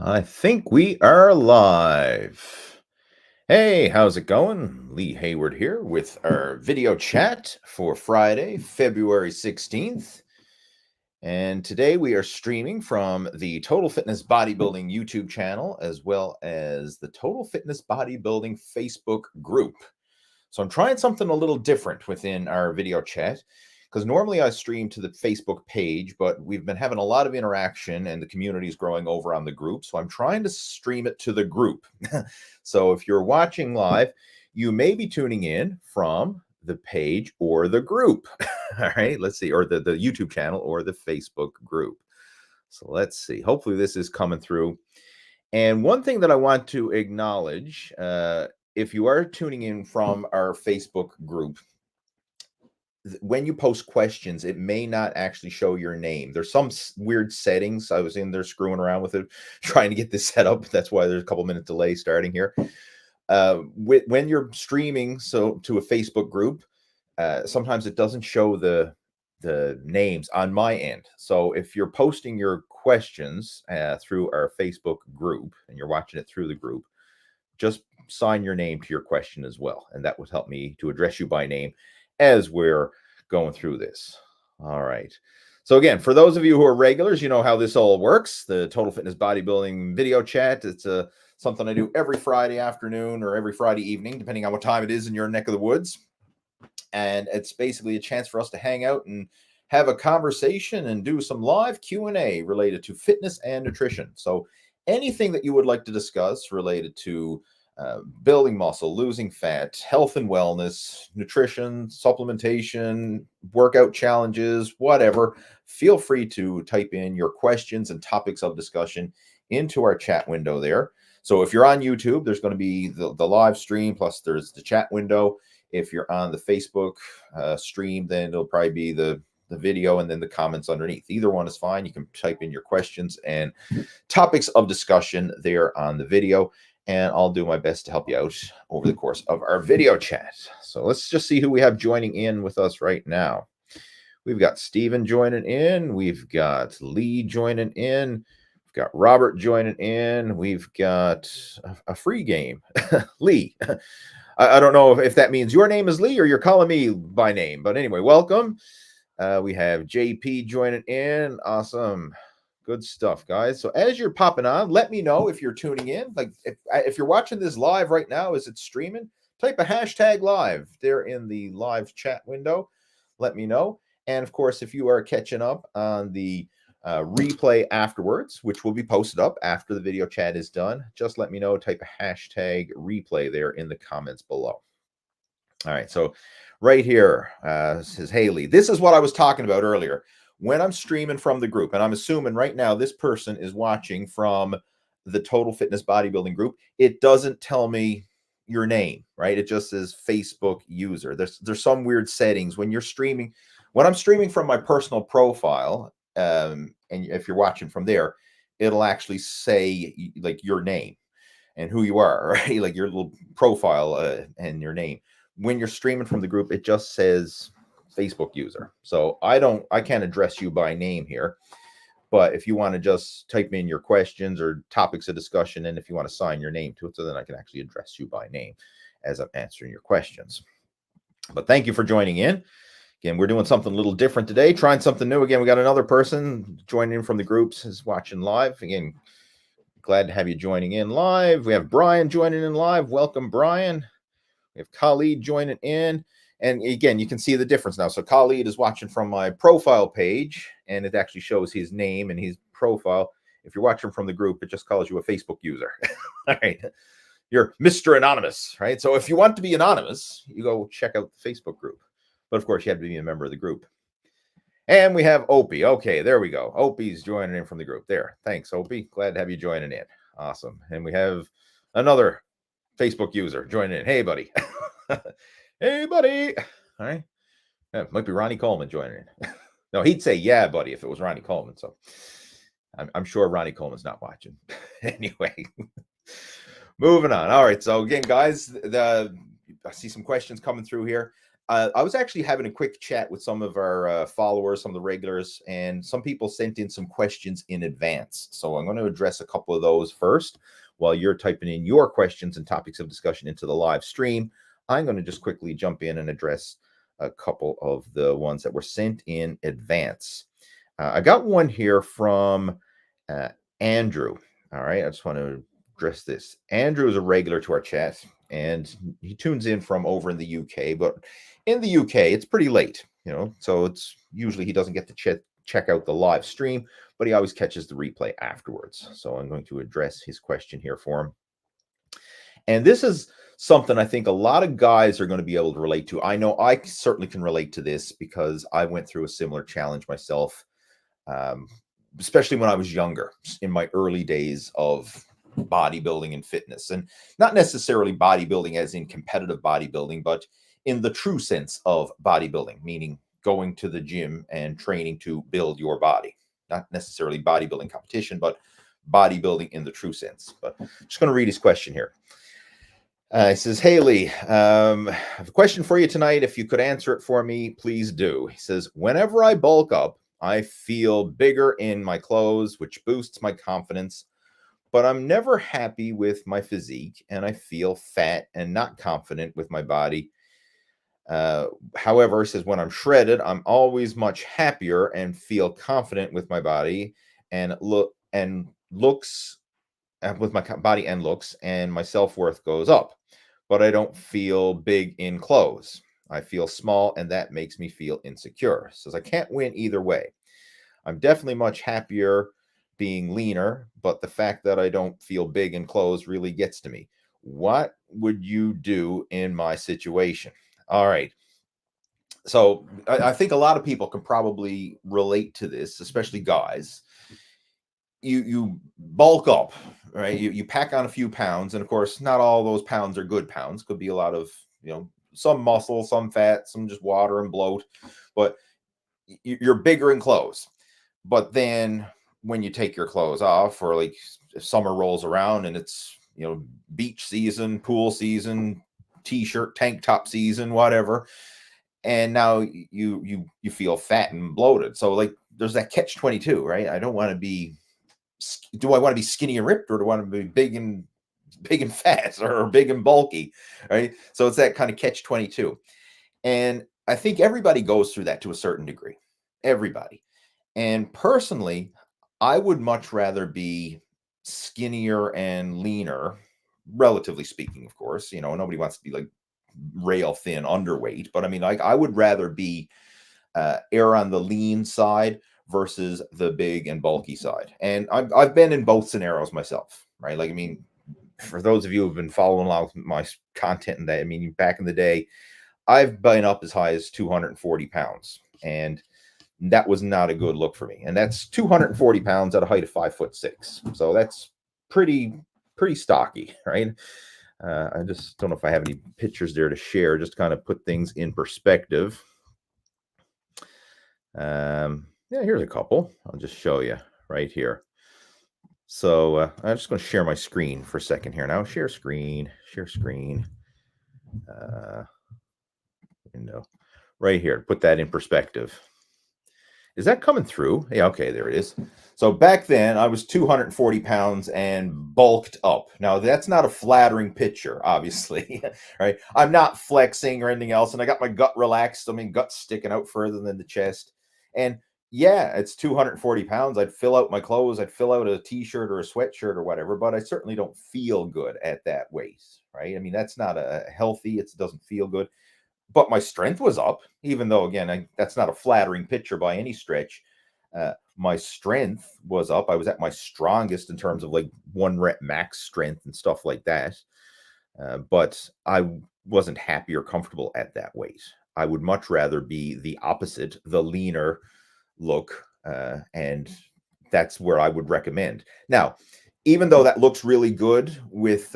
I think we are live. Hey, how's it going? Lee Hayward here with our video chat for Friday, February 16th. And today we are streaming from the Total Fitness Bodybuilding YouTube channel as well as the Total Fitness Bodybuilding Facebook group. So I'm trying something a little different within our video chat because normally I stream to the Facebook page, but we've been having a lot of interaction and the community is growing over on the group. So I'm trying to stream it to the group. So if you're watching live, you may be tuning in from the page or the group. All right, let's see, or the YouTube channel or the Facebook group. So let's see. Hopefully this is coming through. And one thing that I want to acknowledge, if you are tuning in from our Facebook group, when you post questions, it may not actually show your name. There's some weird settings. I was in there screwing around with it, trying to get this set up. That's why there's a couple minute delay starting here. When you're streaming to a Facebook group, sometimes it doesn't show the names on my end. So if you're posting your questions through our Facebook group and you're watching it through the group, just sign your name to your question as well. And that would help me to address you by name as we're going through this. All right. So again, for those of you who are regulars, you know how this all works. The Total Fitness Bodybuilding video chat. It's something I do every Friday afternoon or every Friday evening, depending on what time it is in your neck of the woods. And it's basically a chance for us to hang out and have a conversation and do some live Q&A related to fitness and nutrition. So anything that you would like to discuss related to building muscle, losing fat, health and wellness, nutrition, supplementation, workout challenges, whatever, feel free to type in your questions and topics of discussion into our chat window there. So if you're on YouTube, there's going to be the live stream, plus there's the chat window. If you're on the Facebook stream, then it'll probably be the video and then the comments underneath. Either one is fine. You can type in your questions and topics of discussion there on the video, and I'll do my best to help you out over the course of our video chat. So let's just see who we have joining in with us right now. We've got Steven joining in. We've got Lee joining in. We've got Robert joining in. We've got a free game. Lee. I don't know if that means your name is Lee or you're calling me by name. But anyway, welcome. We have JP joining in. Awesome. Good stuff, guys. So as you're popping on, let me know if you're tuning in. Like if you're watching this live right now, as it's streaming, type a hashtag live there in the live chat window. Let me know. And of course, if you are catching up on the replay afterwards, which will be posted up after the video chat is done, just let me know. Type a hashtag replay there in the comments below. All right. So right here says Haley. This is what I was talking about earlier. When I'm streaming from the group, and I'm assuming right now this person is watching from the Total Fitness Bodybuilding group, it doesn't tell me your name, right? It just says Facebook user. There's some weird settings when you're streaming. When I'm streaming from my personal profile, and if you're watching from there, it'll actually say like your name and who you are, right? Like your little profile and your name. When you're streaming from the group, it just says Facebook user. So I can't address you by name here, but if you want to just type in your questions or topics of discussion, and if you want to sign your name to it, so then I can actually address you by name as I'm answering your questions. But thank you for joining in. Again, we're doing something a little different today, trying something new. Again, we got another person joining in from the groups, is watching live. Again, glad to have you joining in live. We have Brian joining in live. Welcome, Brian. We have Khalid joining in. And again, you can see the difference now. So Khalid is watching from my profile page, and it actually shows his name and his profile. If you're watching from the group, it just calls you a Facebook user. All right. You're Mr. Anonymous, right? So if you want to be anonymous, you go check out the Facebook group. But of course, you have to be a member of the group. And we have Opie. Okay, there we go. Opie's joining in from the group. There. Thanks, Opie. Glad to have you joining in. Awesome. And we have another Facebook user joining in. Hey, buddy. Hey, buddy. All right. Yeah, might be Ronnie Coleman joining in. No, he'd say, yeah, buddy, if it was Ronnie Coleman. So I'm sure Ronnie Coleman's not watching. Anyway, moving on. All right. So again, guys, I see some questions coming through here. I was actually having a quick chat with some of our followers, some of the regulars, and some people sent in some questions in advance. So I'm going to address a couple of those first while you're typing in your questions and topics of discussion into the live stream. I'm going to just quickly jump in and address a couple of the ones that were sent in advance. I got one here from Andrew. All right, I just want to address this. Andrew is a regular to our chat, and he tunes in from over in the UK. But in the UK, it's pretty late, so it's usually he doesn't get to check out the live stream, but he always catches the replay afterwards. So I'm going to address his question here for him. And this is something I think a lot of guys are going to be able to relate to. I know I certainly can relate to this because I went through a similar challenge myself, especially when I was younger, in my early days of bodybuilding and fitness. And not necessarily bodybuilding as in competitive bodybuilding, but in the true sense of bodybuilding, meaning going to the gym and training to build your body. Not necessarily bodybuilding competition, but bodybuilding in the true sense. But I'm just going to read his question here. He says, "Hey, Lee, I have a question for you tonight. If you could answer it for me, please do." He says, "Whenever I bulk up, I feel bigger in my clothes, which boosts my confidence, but I'm never happy with my physique, and I feel fat and not confident with my body. However," he says, "when I'm shredded, I'm always much happier and feel confident with my body and looks with my body and looks, and my self-worth goes up, but I don't feel big in clothes. I feel small, and that makes me feel insecure." Says, "I can't win either way. I'm definitely much happier being leaner, but the fact that I don't feel big in clothes really gets to me. What would you do in my situation?" All right. So I think a lot of people can probably relate to this, especially guys. You bulk up, right? You pack on a few pounds, and of course, not all those pounds are good pounds. Could be a lot of, some muscle, some fat, some just water and bloat, but you're bigger in clothes. But then when you take your clothes off, or like if summer rolls around and it's, beach season, pool season, t-shirt, tank top season, whatever, and now you feel fat and bloated. So like there's that catch 22, right? I don't want to be Do I want to be skinny and ripped, or do I want to be big and fat, or big and bulky, right? So it's that kind of catch 22. And I think everybody goes through that to a certain degree. Everybody. And personally, I would much rather be skinnier and leaner, relatively speaking, of course. Nobody wants to be like rail thin underweight, but I mean, like, I would rather be err on the lean side versus the big and bulky side. And I've been in both scenarios myself, right? Like, I mean, for those of you who've been following along with my content and that, I mean, back in the day, I've been up as high as 240 pounds, and that was not a good look for me. And that's 240 pounds at a height of 5'6". So that's pretty stocky, right? I just don't know if I have any pictures there to share, just to kind of put things in perspective. Yeah, here's a couple. I'll just show you right here. So I'm just going to share my screen for a second here now. Share screen. Window right here. Put that in perspective. Is that coming through? Yeah, okay, there it is. So back then I was 240 pounds and bulked up. Now that's not a flattering picture, obviously, right? I'm not flexing or anything else, and I got my gut relaxed. I mean, gut sticking out further than the chest. And yeah, it's 240 pounds. I'd fill out my clothes. I'd fill out a t-shirt or a sweatshirt or whatever, but I certainly don't feel good at that weight, right? I mean, that's not a healthy, it doesn't feel good. But my strength was up, even though, again, that's not a flattering picture by any stretch. My strength was up. I was at my strongest in terms of like 1 rep max strength and stuff like that. But I wasn't happy or comfortable at that weight. I would much rather be the opposite, the leaner look. And that's where I would recommend. Now, even though that looks really good with,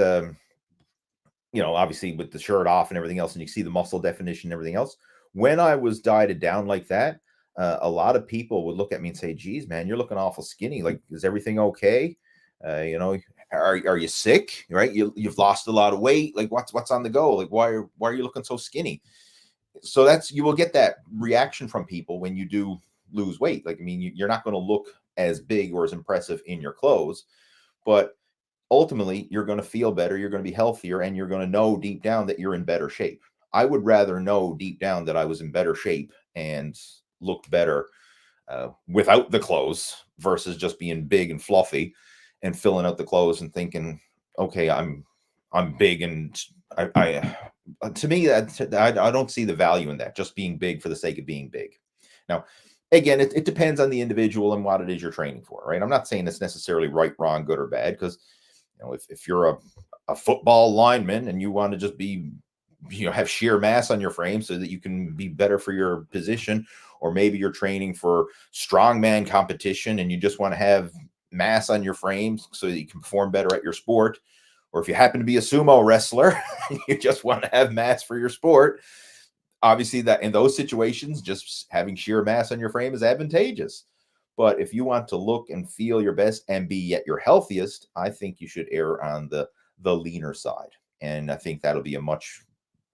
obviously with the shirt off and everything else, and you see the muscle definition and everything else. When I was dieted down like that, a lot of people would look at me and say, "Geez, man, you're looking awful skinny. Like, is everything okay? Are you sick? Right? You've lost a lot of weight. Like, what's on the go? Like, why are you looking so skinny?" So that's, you will get that reaction from people when you do lose weight. Like, I mean, you're not going to look as big or as impressive in your clothes, but ultimately you're going to feel better, you're going to be healthier, and you're going to know deep down that you're in better shape. I would rather know deep down that I was in better shape and looked better without the clothes versus just being big and fluffy and filling out the clothes and thinking, okay, I'm big, and I to me that I don't see the value in that, just being big for the sake of being big. Now, again, it depends on the individual and what it is you're training for, right? I'm not saying it's necessarily right, wrong, good or bad, because if you're a football lineman and you want to just be, have sheer mass on your frame so that you can be better for your position, or maybe you're training for strongman competition and you just want to have mass on your frames so that you can perform better at your sport, or if you happen to be a sumo wrestler and you just want to have mass for your sport, obviously that in those situations just having sheer mass on your frame is advantageous. But if you want to look and feel your best and be at your healthiest, I think you should err on the leaner side, and I think that'll be a much,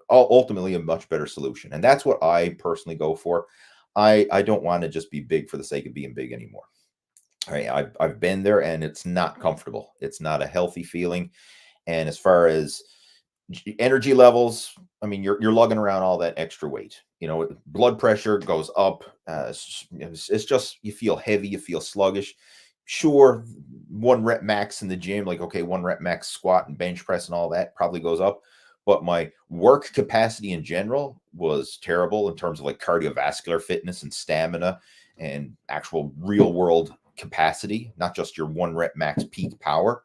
ultimately a much better solution. And that's what I personally go for. I don't want to just be big for the sake of being big anymore. All right, I've been there and it's not comfortable. It's not a healthy feeling. And as far as energy levels, I mean, you're lugging around all that extra weight. Blood pressure goes up. It's just, you feel heavy, you feel sluggish. Sure, one rep max in the gym, like, okay, one rep max squat and bench press and all that probably goes up. But my work capacity in general was terrible in terms of like cardiovascular fitness and stamina and actual real world capacity, not just your one rep max peak power.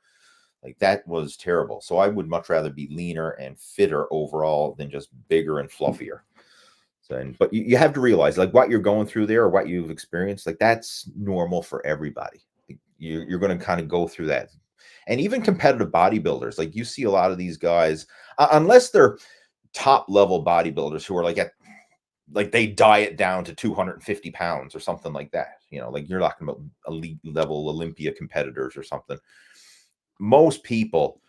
Like, that was terrible. So I would much rather be leaner and fitter overall than just bigger and fluffier. So, but you have to realize, like, what you're going through there or what you've experienced, like, that's normal for everybody. Like, you're going to kind of go through that. And even competitive bodybuilders, like, you see a lot of these guys, unless they're top level bodybuilders who are like they diet down to 250 pounds or something like that. Like, you're talking about elite level Olympia competitors or something. Most people,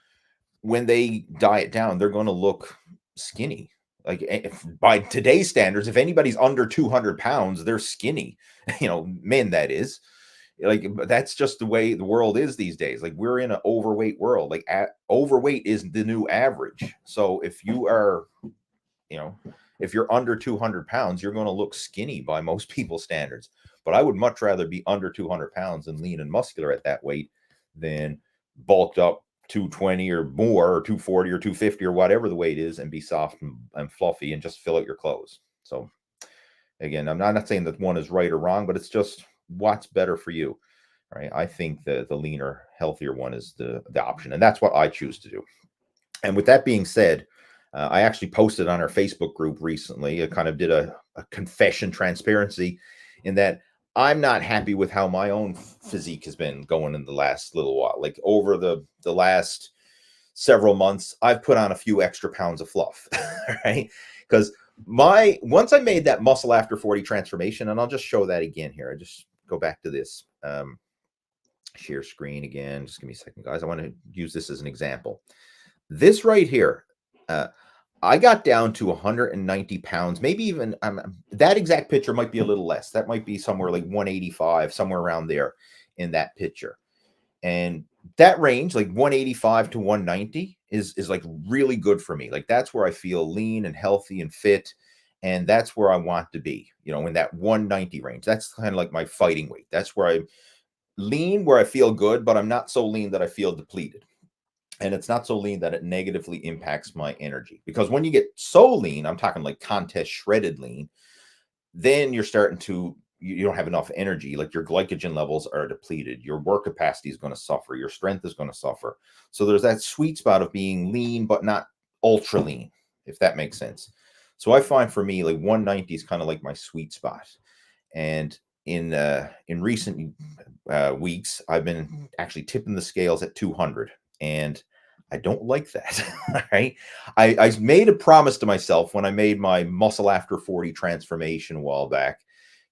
when they diet down, they're going to look skinny. Like, by today's standards, if anybody's under 200 pounds, they're skinny. Men, that is. Like, that's just the way the world is these days. Like, we're in an overweight world. Like, overweight is the new average. So if you are, if you're under 200 pounds, you're going to look skinny by most people's standards. But I would much rather be under 200 pounds and lean and muscular at that weight than bulked up 220 or more, or 240 or 250 or whatever the weight is, and be soft and fluffy and just fill out your clothes. So again, I'm not saying that one is right or wrong, but it's just what's better for you. Right? I think the leaner, healthier one is the option, and that's what I choose to do. And with that being said, I actually posted on our Facebook group recently. I kind of did a confession, transparency, in that I'm not happy with how my own physique has been going in the last little while. Like, over the last several months, I've put on a few extra pounds of fluff, right? Because once I made that muscle after 40 transformation, and I'll just show that again here. I just go back to this. Share screen again. Just give me a second, guys. I want to use this as an example. This right here, I got down to 190 pounds, maybe even that exact picture might be a little less. That might be somewhere like 185, somewhere around there in that picture. And that range, like 185 to 190, is like really good for me. Like, that's where I feel lean and healthy and fit. And that's where I want to be, in that 190 range. That's kind of like my fighting weight. That's where I'm lean, where I feel good, but I'm not so lean that I feel depleted. And it's not so lean that it negatively impacts my energy. Because when you get so lean, I'm talking like contest shredded lean, then you're starting to, you don't have enough energy. Like, your glycogen levels are depleted. Your work capacity is going to suffer. Your strength is going to suffer. So there's that sweet spot of being lean, but not ultra lean, if that makes sense. So I find for me, like, 190 is kind of like my sweet spot. And in recent weeks, I've been actually tipping the scales at 200, and I don't like that. Right? I made a promise to myself when I made my muscle after 40 transformation a while back,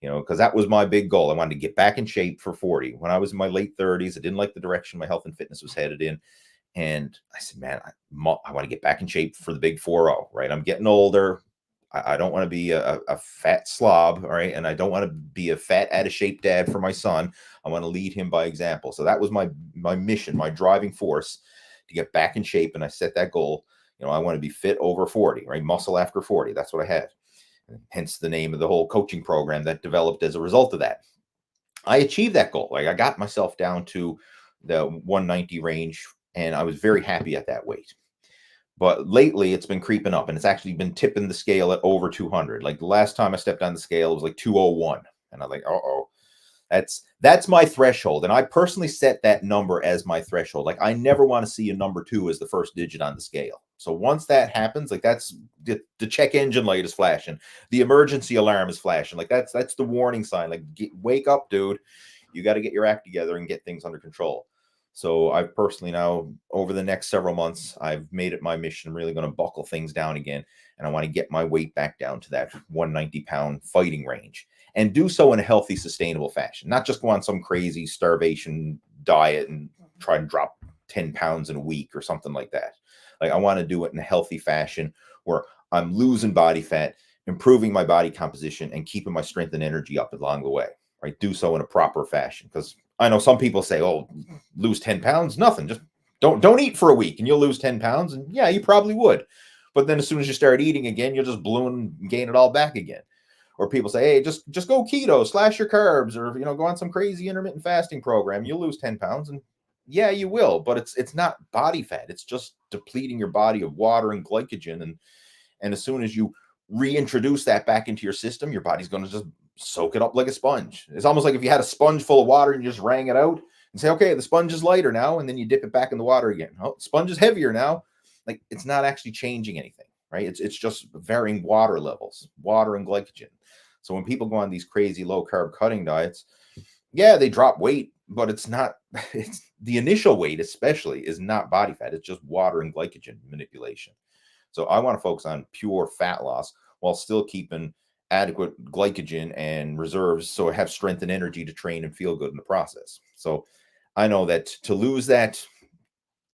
because that was my big goal. I wanted to get back in shape for 40. When I was in my late 30s, I didn't like the direction my health and fitness was headed in. And I said, man, I want to get back in shape for the big 40, right? I'm getting older. I don't want to be a fat slob, all right? And I don't want to be a fat, out of shape dad for my son. I want to lead him by example. So that was my mission, my driving force to get back in shape. And I set that goal. I want to be fit over 40, right? Muscle after 40. That's what I had. Hence the name of the whole coaching program that developed as a result of that. I achieved that goal. Like, I got myself down to the 190 range, and I was very happy at that weight. But lately it's been creeping up, and it's actually been tipping the scale at over 200. Like, the last time I stepped on the scale, it was like 201. And I'm like, uh-oh, that's my threshold. And I personally set that number as my threshold. Like, I never want to see a number 2 as the first digit on the scale. So once that happens, like, that's the check engine light is flashing. The emergency alarm is flashing. Like, that's the warning sign. Like, wake up, dude. You got to get your act together and get things under control. So I've personally now, over the next several months, I've made it my mission. I'm really going to buckle things down again. And I want to get my weight back down to that 190-pound fighting range, and do so in a healthy, sustainable fashion. Not just go on some crazy starvation diet and try and drop 10 pounds in a week or something like that. Like, I want to do it in a healthy fashion where I'm losing body fat, improving my body composition, and keeping my strength and energy up along the way. Right? Do so in a proper fashion. Because I know some people say, oh, lose 10 pounds, nothing. Just don't eat for a week and you'll lose 10 pounds. And yeah, you probably would. But then as soon as you start eating again, you'll just balloon and gain it all back again. Or people say, hey, just go keto, slash your carbs, or go on some crazy intermittent fasting program. You'll lose 10 pounds. And yeah, you will, but it's not body fat. It's just depleting your body of water and glycogen. And as soon as you reintroduce that back into your system, your body's going to just soak it up like a sponge. It's almost like if you had a sponge full of water and you just wrang it out and say, okay, the sponge is lighter now, and then you dip it back in the water again. Oh, sponge is heavier now. Like, it's not actually changing anything, right? It's just varying water levels, water and glycogen. So when people go on these crazy low carb cutting diets, yeah, they drop weight, but it's the initial weight especially is not body fat. It's just water and glycogen manipulation. So I want to focus on pure fat loss while still keeping adequate glycogen and reserves, so I have strength and energy to train and feel good in the process. So I know that to lose that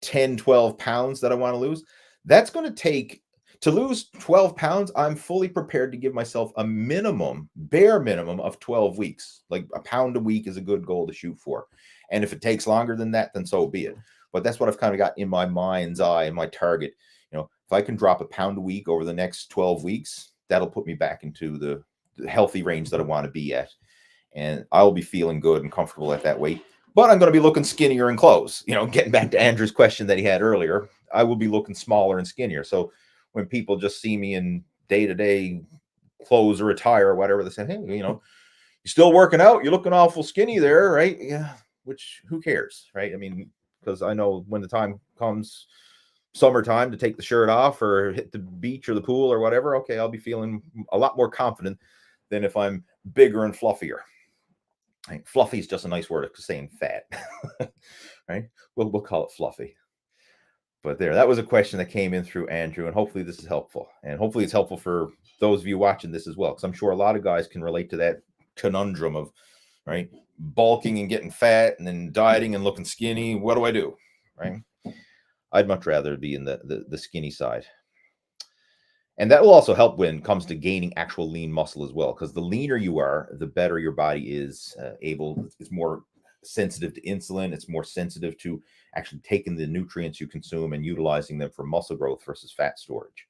10, 12 pounds that I want to lose, that's going to take, to lose 12 pounds, I'm fully prepared to give myself a bare minimum of 12 weeks. Like, a pound a week is a good goal to shoot for. And if it takes longer than that, then so be it. But that's what I've kind of got in my mind's eye and my target. If I can drop a pound a week over the next 12 weeks, that'll put me back into the healthy range that I want to be at. And I'll be feeling good and comfortable at that weight. But I'm going to be looking skinnier in clothes. Getting back to Andrew's question that he had earlier, I will be looking smaller and skinnier. So when people just see me in day-to-day clothes or attire or whatever, they say, hey, you're still working out. You're looking awful skinny there, right? Yeah. Which, who cares, right? I mean, because I know when the time comes, summertime, to take the shirt off or hit the beach or the pool or whatever, okay, I'll be feeling a lot more confident than if I'm bigger and fluffier. Right? Fluffy is just a nice word of saying fat, right? We'll call it fluffy. But that was a question that came in through Andrew, and hopefully this is helpful. And hopefully it's helpful for those of you watching this as well, because I'm sure a lot of guys can relate to that conundrum of, right, bulking and getting fat and then dieting and looking skinny. What do I do, right? I'd much rather be in the skinny side. And that will also help when it comes to gaining actual lean muscle as well, because the leaner you are, the better your body is it's more sensitive to insulin. It's more sensitive to actually taking the nutrients you consume and utilizing them for muscle growth versus fat storage.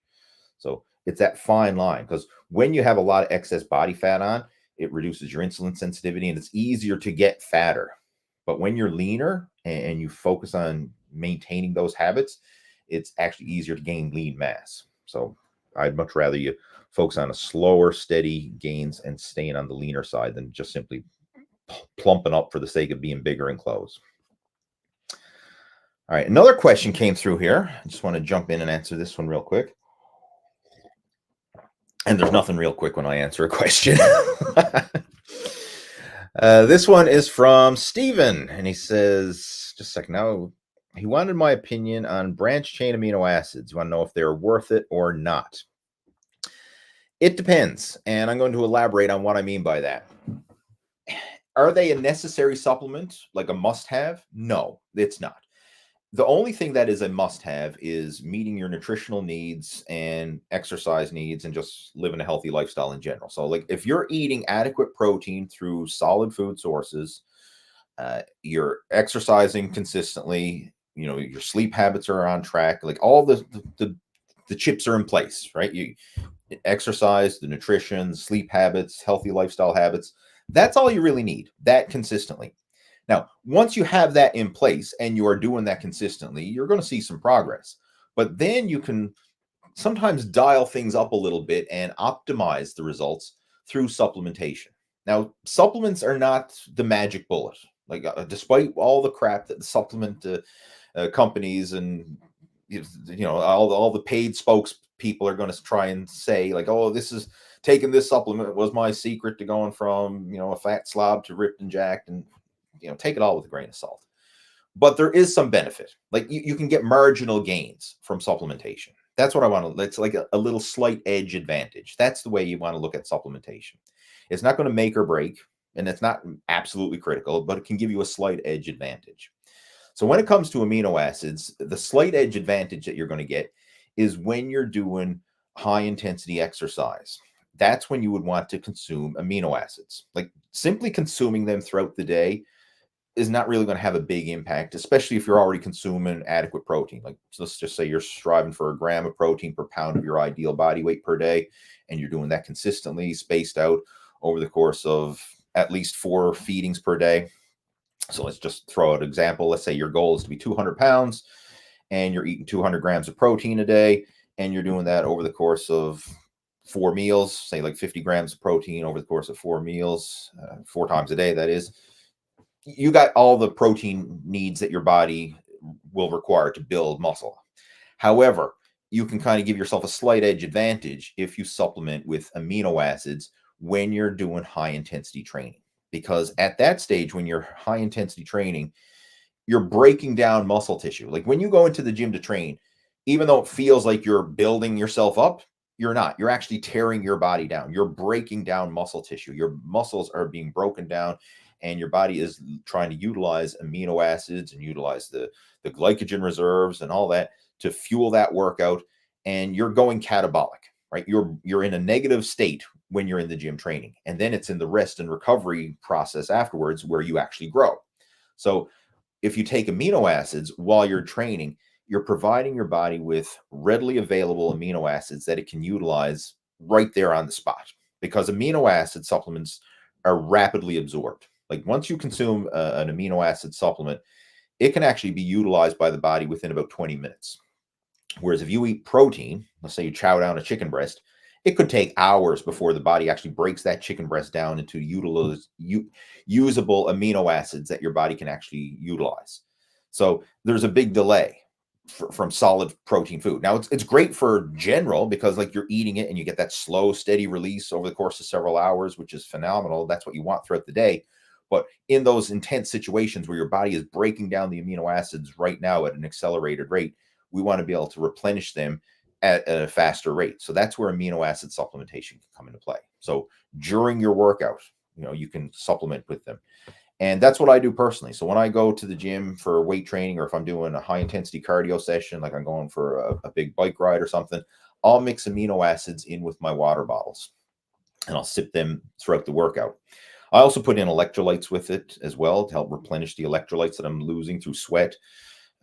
So it's that fine line, because when you have a lot of excess body fat on, it reduces your insulin sensitivity and it's easier to get fatter. But when you're leaner and you focus on maintaining those habits, it's actually easier to gain lean mass. So I'd much rather you focus on a slower, steady gains and staying on the leaner side than just simply plumping up for the sake of being bigger in clothes. All right, another question came through here. I just want to jump in and answer this one real quick. And there's nothing real quick when I answer a question. This one is from Steven, and he says, just a second now, he wanted my opinion on branched chain amino acids. You want to know if they're worth it or not. It depends, and I'm going to elaborate on what I mean by that. Are they a necessary supplement, like a must-have? No, it's not. The only thing that is a must-have is meeting your nutritional needs and exercise needs and just living a healthy lifestyle in general. So, like, if you're eating adequate protein through solid food sources, you're exercising consistently, your sleep habits are on track, like all the chips are in place, right? You exercise, the nutrition, sleep habits, healthy lifestyle habits. That's all you really need, that consistently. Now, once you have that in place and you are doing that consistently, you're going to see some progress. But then you can sometimes dial things up a little bit and optimize the results through supplementation. Now, supplements are not the magic bullet. Like, despite all the crap that the supplement companies and all the paid spokespeople are going to try and say, like, oh, this is taking this supplement was my secret to going from a fat slob to ripped and jacked, and take it all with a grain of salt. But there is some benefit. Like, you can get marginal gains from supplementation. That's what I want to. It's like a little slight edge advantage. That's the way you want to look at supplementation. It's not going to make or break, and it's not absolutely critical, but it can give you a slight edge advantage. So when it comes to amino acids, the slight edge advantage that you're going to get is when you're doing high intensity exercise. That's when you would want to consume amino acids. Like, simply consuming them throughout the day is not really going to have a big impact, especially if you're already consuming adequate protein. Like, let's just say you're striving for a gram of protein per pound of your ideal body weight per day, and you're doing that consistently, spaced out over the course of at least 4 feedings per day. So let's just throw out an example. Let's say your goal is to be 200 pounds and you're eating 200 grams of protein a day, and you're doing that over the course of 4 meals, say like 50 grams of protein over the course of 4 meals, 4 times a day, that is. You got all the protein needs that your body will require to build muscle. However, you can kind of give yourself a slight edge advantage if you supplement with amino acids when you're doing high intensity training. Because at that stage, when you're high intensity training, you're breaking down muscle tissue. Like, when you go into the gym to train, even though it feels like you're building yourself up, you're not. You're actually tearing your body down. You're breaking down muscle tissue. Your muscles are being broken down, and your body is trying to utilize amino acids and utilize the glycogen reserves and all that to fuel that workout. And you're going catabolic, right? You're in a negative state when you're in the gym training, and then it's in the rest and recovery process afterwards where you actually grow. So if you take amino acids while you're training, you're providing your body with readily available amino acids that it can utilize right there on the spot, because amino acid supplements are rapidly absorbed. Like, once you consume an amino acid supplement, it can actually be utilized by the body within about 20 minutes. Whereas if you eat protein, let's say you chow down a chicken breast, it could take hours before the body actually breaks that chicken breast down into usable amino acids that your body can actually utilize. So there's a big delay from solid protein food. Now, it's great for general, because like, you're eating it and you get that slow, steady release over the course of several hours, which is phenomenal. That's what you want throughout the day. But in those intense situations where your body is breaking down the amino acids right now at an accelerated rate, we want to be able to replenish them at a faster rate. So that's where amino acid supplementation can come into play. So during your workout, you can supplement with them. And that's what I do personally. So when I go to the gym for weight training, or if I'm doing a high intensity cardio session, like I'm going for a big bike ride or something, I'll mix amino acids in with my water bottles, and I'll sip them throughout the workout. I also put in electrolytes with it as well to help replenish the electrolytes that I'm losing through sweat.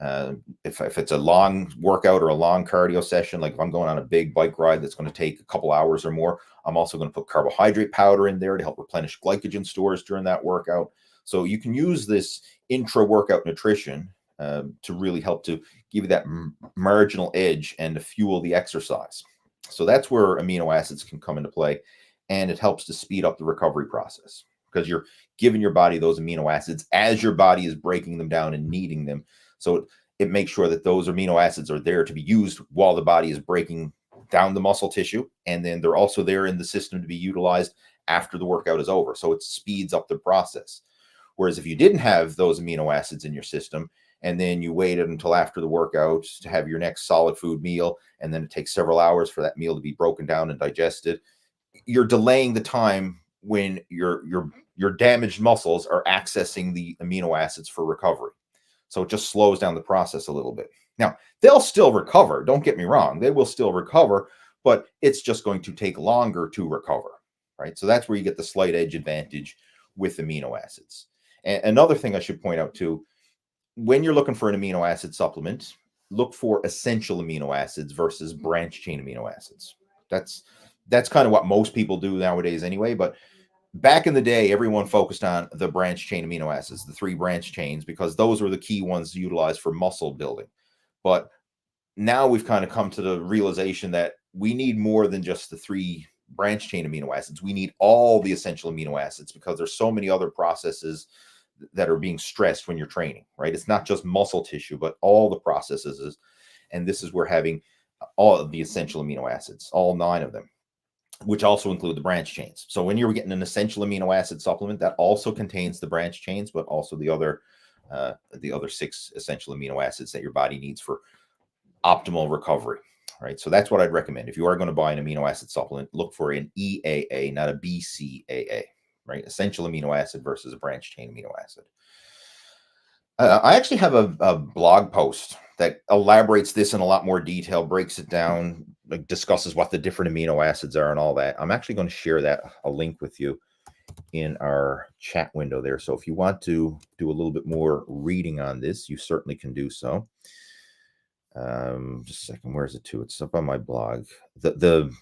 If it's a long workout or a long cardio session, like if I'm going on a big bike ride that's going to take a couple hours or more, I'm also going to put carbohydrate powder in there to help replenish glycogen stores during that workout. So you can use this intra-workout nutrition to really help to give you that marginal edge and to fuel the exercise. So that's where amino acids can come into play, and it helps to speed up the recovery process, because you're giving your body those amino acids as your body is breaking them down and needing them. So it makes sure that those amino acids are there to be used while the body is breaking down the muscle tissue, and then they're also there in the system to be utilized after the workout is over. So it speeds up the process. Whereas if you didn't have those amino acids in your system, and then you waited until after the workout to have your next solid food meal, and then it takes several hours for that meal to be broken down and digested, you're delaying the time when your damaged muscles are accessing the amino acids for recovery. So it just slows down the process a little bit. Now, they'll still recover. Don't get me wrong. They will still recover, but it's just going to take longer to recover, right? So that's where you get the slight edge advantage with amino acids. And another thing I should point out too, when you're looking for an amino acid supplement, look for essential amino acids versus branched chain amino acids. That's kind of what most people do nowadays anyway, but back in the day, everyone focused on the branched chain amino acids, the 3 branched chains, because those were the key ones utilized for muscle building. But now we've kind of come to the realization that we need more than just the 3 branched chain amino acids. We need all the essential amino acids because there's so many other processes that are being stressed when you're training, right? It's not just muscle tissue, but all the processes. And this is where having all of the essential amino acids, all 9 of them, which also include the branched chains. So when you're getting an essential amino acid supplement, that also contains the branched chains, but also the other 6 essential amino acids that your body needs for optimal recovery, right? So that's what I'd recommend. If you are going to buy an amino acid supplement, look for an EAA, not a BCAA, right? Essential amino acid versus a branched chain amino acid. I actually have a blog post that elaborates this in a lot more detail, breaks it down, like discusses what the different amino acids are and all that. I'm actually going to share a link with you in our chat window there. So if you want to do a little bit more reading on this, you certainly can do so. Just a second, where's it to? It's up on my blog. The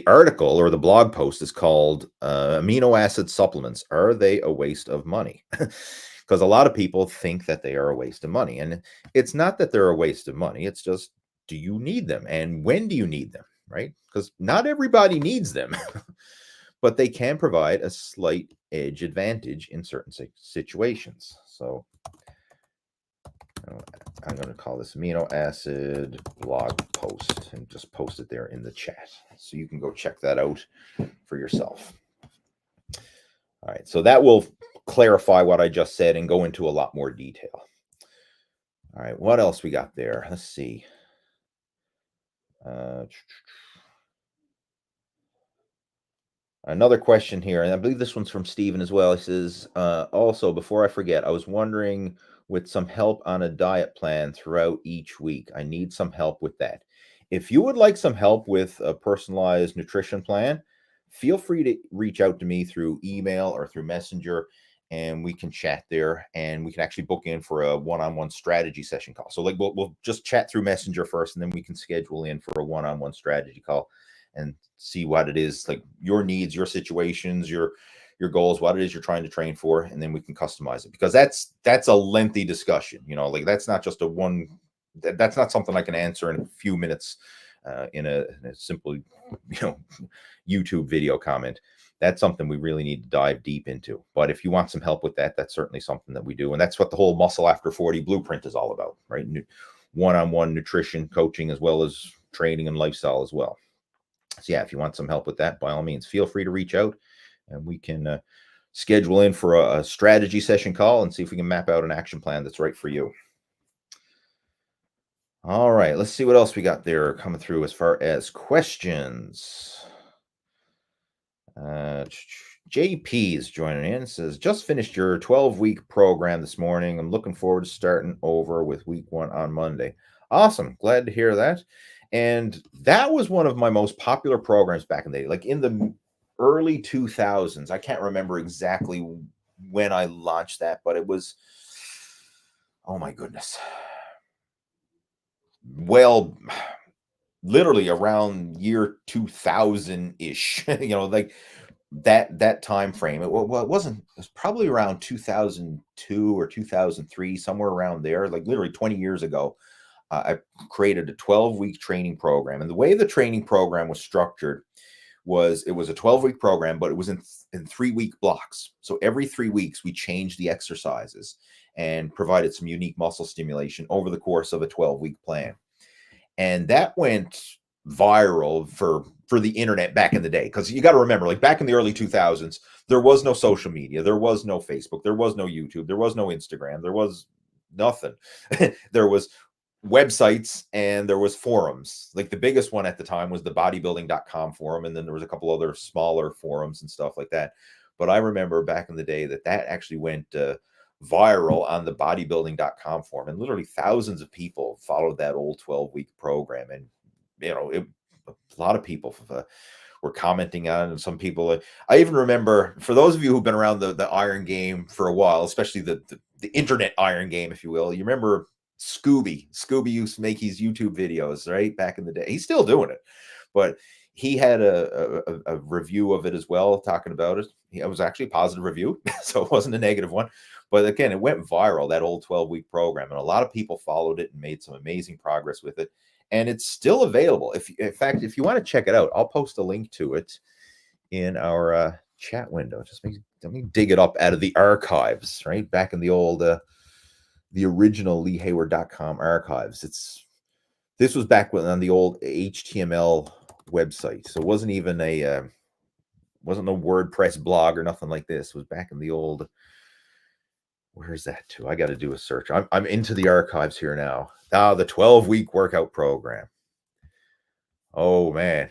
article or the blog post is called Amino Acid Supplements. Are they a waste of money? Because a lot of people think that they are a waste of money. And it's not that they're a waste of money. It's just, do you need them? And when do you need them, right? Because not everybody needs them. But they can provide a slight edge advantage in certain situations. So I'm going to call this amino acid blog post and just post it there in the chat. So you can go check that out for yourself. All right. So that will clarify what I just said and go into a lot more detail. All right. What else we got there? Let's see. Another question here, and I believe this one's from Steven as well. He says, also, before I forget, I was wondering with some help on a diet plan throughout each week. I need some help with that. If you would like some help with a personalized nutrition plan, feel free to reach out to me through email or through Messenger, and we can chat there, and we can actually book in for a one-on-one strategy session call. So like we'll just chat through Messenger first, and then we can schedule in for a one-on-one strategy call and see what it is, like your needs, your situations, your goals, what it is you're trying to train for, and then we can customize it, because that's a lengthy discussion. Like that's not just that's not something I can answer in a few minutes in a simple YouTube video comment. That's something we really need to dive deep into. But if you want some help with that, that's certainly something that we do, and that's what the whole Muscle After 40 blueprint is all about, right? One-on-one nutrition coaching, as well as training and lifestyle as well. So yeah, if you want some help with that, by all means, feel free to reach out, and we can schedule in for a strategy session call and see if we can map out an action plan that's right for you. All right, let's see what else we got there coming through as far as questions. JP is joining in. Says, just finished your 12-week program this morning. I'm looking forward to starting over with week 1 on Monday. Awesome. Glad to hear that. And that was one of my most popular programs back in the day, like in the early 2000s. I can't remember exactly when I launched that, but it was, oh my goodness. Well, literally around year 2000-ish, like that time frame. It was probably around 2002 or 2003, somewhere around there, like literally 20 years ago. I created a 12-week training program. And the way the training program was structured was, it was a 12-week program, but it was in 3-week blocks. So every 3 weeks, we changed the exercises and provided some unique muscle stimulation over the course of a 12-week plan. And that went viral for the internet back in the day. Because you got to remember, like back in the early 2000s, there was no social media. There was no Facebook. There was no YouTube. There was no Instagram. There was nothing. There was websites and there was forums. Like the biggest one at the time was the bodybuilding.com forum, and then there was a couple other smaller forums and stuff like that. But I remember back in the day that actually went viral on the bodybuilding.com forum, and literally thousands of people followed that old 12-week program. And a lot of people were commenting on it, and some people, I even remember, for those of you who've been around the iron game for a while, especially the internet iron game, if you will, you remember Scooby used to make his YouTube videos, right, back in the day. He's still doing it, but he had a review of it as well, talking about it. It was actually a positive review, so it wasn't a negative one. But again, it went viral, that old 12-week program, and a lot of people followed it and made some amazing progress with it. And it's still available. In fact, if you want to check it out, I'll post a link to it in our chat window. Just let me dig it up out of the archives, right? Back in the old, the original LeeHayward.com archives. This was back when on the old HTML website. So it wasn't even wasn't no WordPress blog or nothing like this. It was back in the old, where's that to? I got to do a search. I'm into the archives here now. The 12-week workout program. Oh man,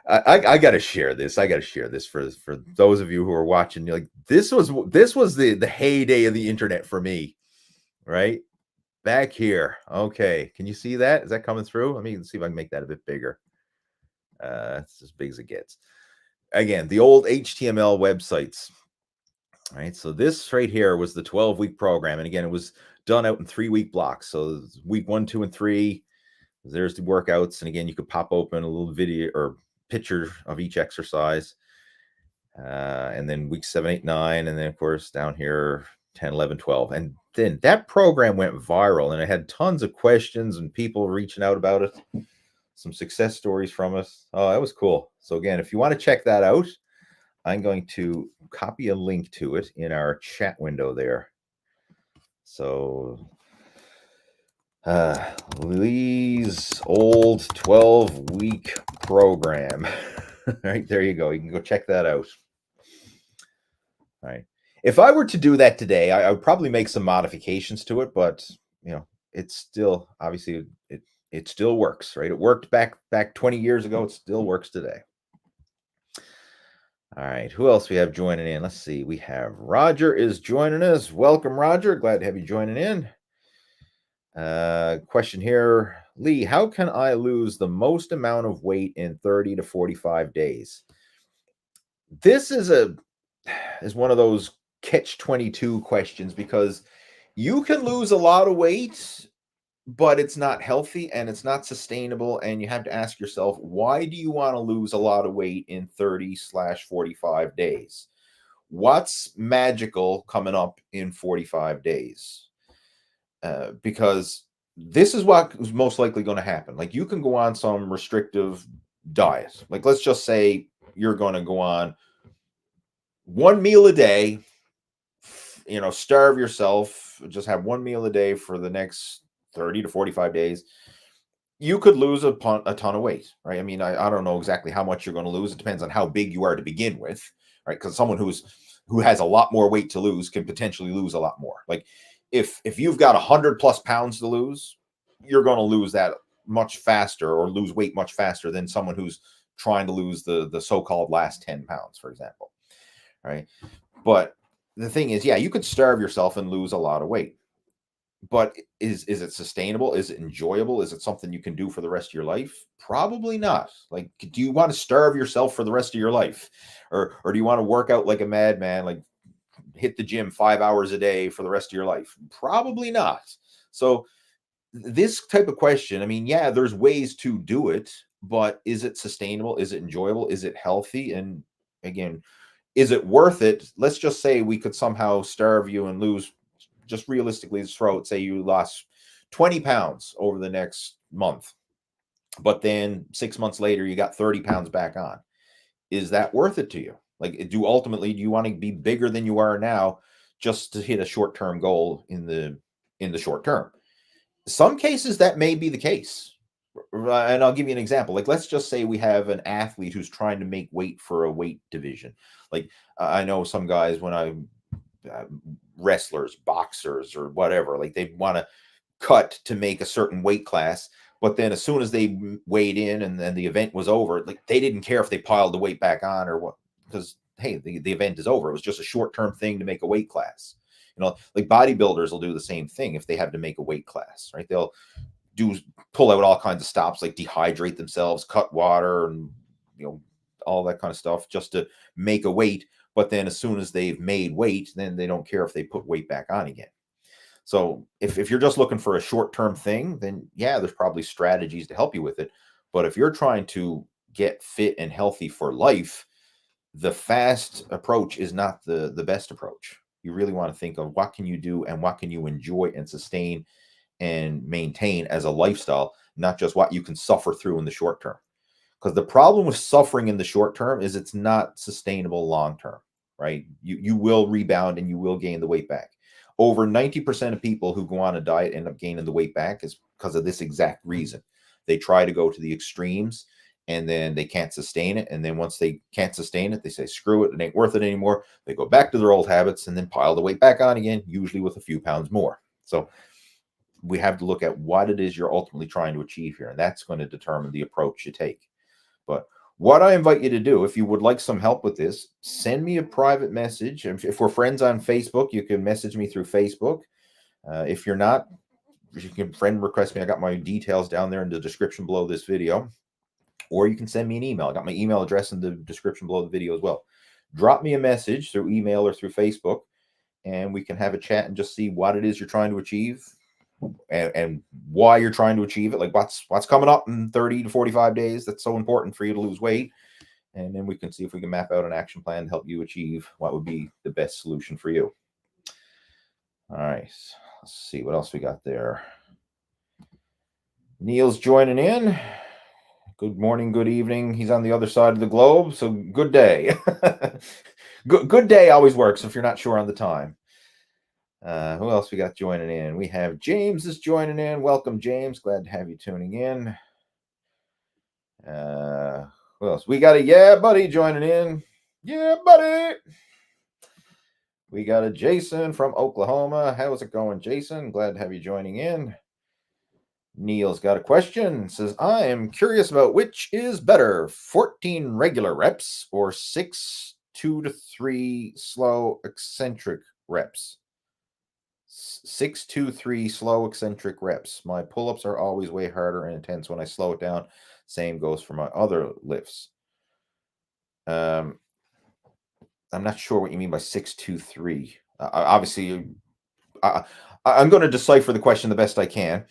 I got to share this. I got to share this for those of you who are watching. Like, this was the heyday of the internet for me, right? Back here. Okay, can you see that? Is that coming through? Let me see if I can make that a bit bigger. It's as big as it gets. Again, the old HTML websites. All right, so this right here was the 12-week program, and again, it was done out in 3-week blocks. So week 1, 2, and 3, there's the workouts, and again, you could pop open a little video or picture of each exercise, and then week 7, 8, 9, and then of course down here 10, 11, 12, and then that program went viral, and it had tons of questions and people reaching out about it. Some success stories from us. Oh, that was cool. So again, if you want to check that out, I'm going to copy a link to it in our chat window there. So Lee's old 12-week program. Right, there you go. You can go check that out. All right. If I were to do that today, I would probably make some modifications to it, but it's still, obviously, it still works, right? It worked back 20 years ago. It still works today. All right, who else we have joining in? Let's see. We have Roger is joining us. Welcome, Roger. Glad to have you joining in. Question here, Lee, how can I lose the most amount of weight in 30 to 45 days? This is one of those catch-22 questions, because you can lose a lot of weight, but it's not healthy and it's not sustainable. And you have to ask yourself, why do you want to lose a lot of weight in 30/45 days? What's magical coming up in 45 days? Because this is what is most likely going to happen. Like, you can go on some restrictive diet. Like, let's just say you're going to go on one meal a day, starve yourself, just have one meal a day for the next 30 to 45 days. You could lose a ton of weight, right? I mean, I don't know exactly how much you're going to lose. It depends on how big you are to begin with, right? Because someone who has a lot more weight to lose can potentially lose a lot more. Like, if you've got 100+ pounds to lose, you're going to lose that much faster, or lose weight much faster than someone who's trying to lose the so-called last 10 pounds, for example, right? But the thing is, yeah, you could starve yourself and lose a lot of weight. But is it sustainable? Is it enjoyable? Is it something you can do for the rest of your life? Probably not. Like, do you want to starve yourself for the rest of your life? Or do you want to work out like a madman, like hit the gym 5 hours a day for the rest of your life? Probably not. So this type of question, I mean, yeah, there's ways to do it, but is it sustainable? Is it enjoyable? Is it healthy? And again, is it worth it? Let's just say we could somehow starve you and lose, just realistically, throw it, say you lost 20 pounds over the next month, but then 6 months later, you got 30 pounds back on. Is that worth it to you? Like, do you want to be bigger than you are now just to hit a short-term goal in the short term? Some cases that may be the case. And I'll give you an example. Like, let's just say we have an athlete who's trying to make weight for a weight division. Like, I know some guys, when wrestlers, boxers, or whatever, like, they want to cut to make a certain weight class, but then as soon as they weighed in and then the event was over, like, they didn't care if they piled the weight back on or what, because hey, the event is over. It was just a short-term thing to make a weight class. Like bodybuilders will do the same thing if they have to make a weight class, right? They'll pull out all kinds of stops, like dehydrate themselves, cut water, and all that kind of stuff just to make a weight. But then as soon as they've made weight, then they don't care if they put weight back on again. So if you're just looking for a short-term thing, then yeah, there's probably strategies to help you with it. But if you're trying to get fit and healthy for life, the fast approach is not the best approach. You really want to think of what can you do and what can you enjoy and sustain and maintain as a lifestyle, not just what you can suffer through in the short term. Because the problem with suffering in the short term is it's not sustainable long term, right? You will rebound and you will gain the weight back. Over 90% of people who go on a diet end up gaining the weight back is because of this exact reason. They try to go to the extremes and then they can't sustain it. And then once they can't sustain it, they say, screw it, it ain't worth it anymore. They go back to their old habits and then pile the weight back on again, usually with a few pounds more. So we have to look at what it is you're ultimately trying to achieve here. And that's going to determine the approach you take. But what I invite you to do, if you would like some help with this, send me a private message. If we're friends on Facebook, you can message me through Facebook. If you're not, you can friend request me. I got my details down there in the description below this video. Or you can send me an email. I got my email address in the description below the video as well. Drop me a message through email or through Facebook, and we can have a chat and just see what it is you're trying to achieve and why you're trying to achieve it. Like what's coming up in 30 to 45 days that's so important for you to lose weight. And then we can see if we can map out an action plan to help you achieve what would be the best solution for you. All right. Let's see what else we got there. Neil's joining in. Good morning, good evening. He's on the other side of the globe, so good day. good day always works if you're not sure on the time. Who else we got joining in? We have James is joining in. Welcome, James. Glad to have you tuning in. Who else? We got a yeah, buddy joining in. Yeah, buddy. We got a Jason from Oklahoma. How's it going, Jason? Glad to have you joining in. Neil's got a question. Says, I am curious about which is better, 14 regular reps or 6 2 to 3 slow eccentric reps? 6 2 3 slow eccentric reps. My pull-ups are always way harder and intense when I slow it down. Same goes for my other lifts. I'm not sure what you mean by 6 2 3. Obviously, I'm going to decipher the question the best I can.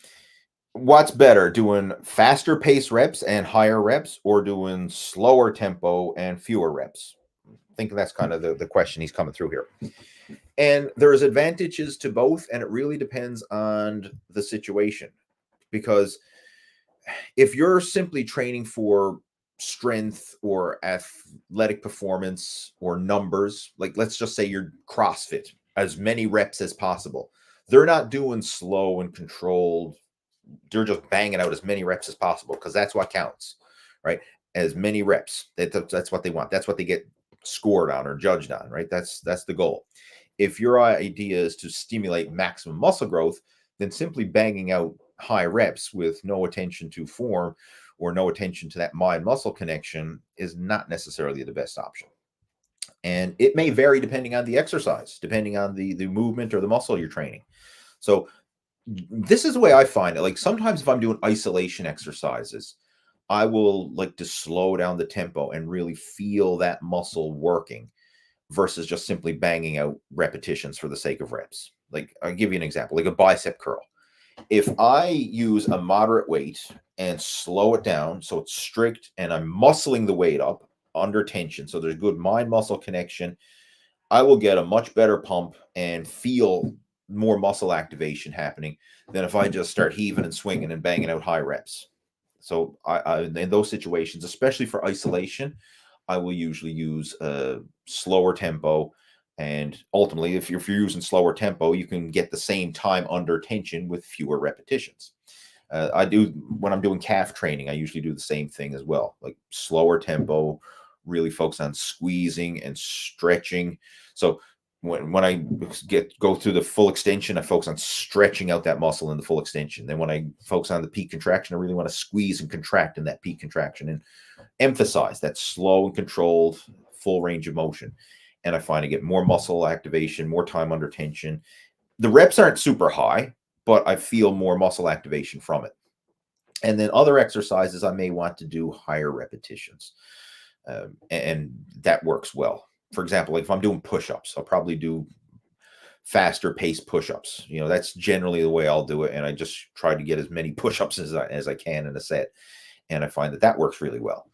What's better, doing faster pace reps and higher reps, or doing slower tempo and fewer reps? I think that's kind of the question he's coming through here. And there's advantages to both, and it really depends on the situation. Because if you're simply training for strength or athletic performance or numbers, like let's just say you're CrossFit, as many reps as possible. They're not doing slow and controlled. They're just banging out as many reps as possible because that's what counts, right? As many reps. That's what they want. That's what they get scored on or judged on, right? That's the goal. If your idea is to stimulate maximum muscle growth, then simply banging out high reps with no attention to form or no attention to that mind-muscle connection is not necessarily the best option. And it may vary depending on the exercise, depending on the movement or the muscle you're training. So this is the way I find it. Like sometimes if I'm doing isolation exercises, I will like to slow down the tempo and really feel that muscle working versus just simply banging out repetitions for the sake of reps. Like I'll give you an example, like a bicep curl. If I use a moderate weight and slow it down so it's strict and I'm muscling the weight up under tension, so there's good mind-muscle connection, I will get a much better pump and feel more muscle activation happening than if I just start heaving and swinging and banging out high reps. So I in those situations, especially for isolation, I will usually use a slower tempo. And ultimately, if you're using slower tempo, you can get the same time under tension with fewer repetitions. I do when I'm doing calf training, I usually do the same thing as well, like slower tempo, really focus on squeezing and stretching. So when I go through the full extension, I focus on stretching out that muscle in the full extension. Then when I focus on the peak contraction, I really want to squeeze and contract in that peak contraction and emphasize that slow and controlled full range of motion. And I find I get more muscle activation, more time under tension. The reps aren't super high, but I feel more muscle activation from it. And then other exercises, I may want to do higher repetitions. And that works well. For example, like if I'm doing push-ups, I'll probably do faster paced push-ups. That's generally the way I'll do it. And I just try to get as many push-ups as I can in a set. And I find that works really well.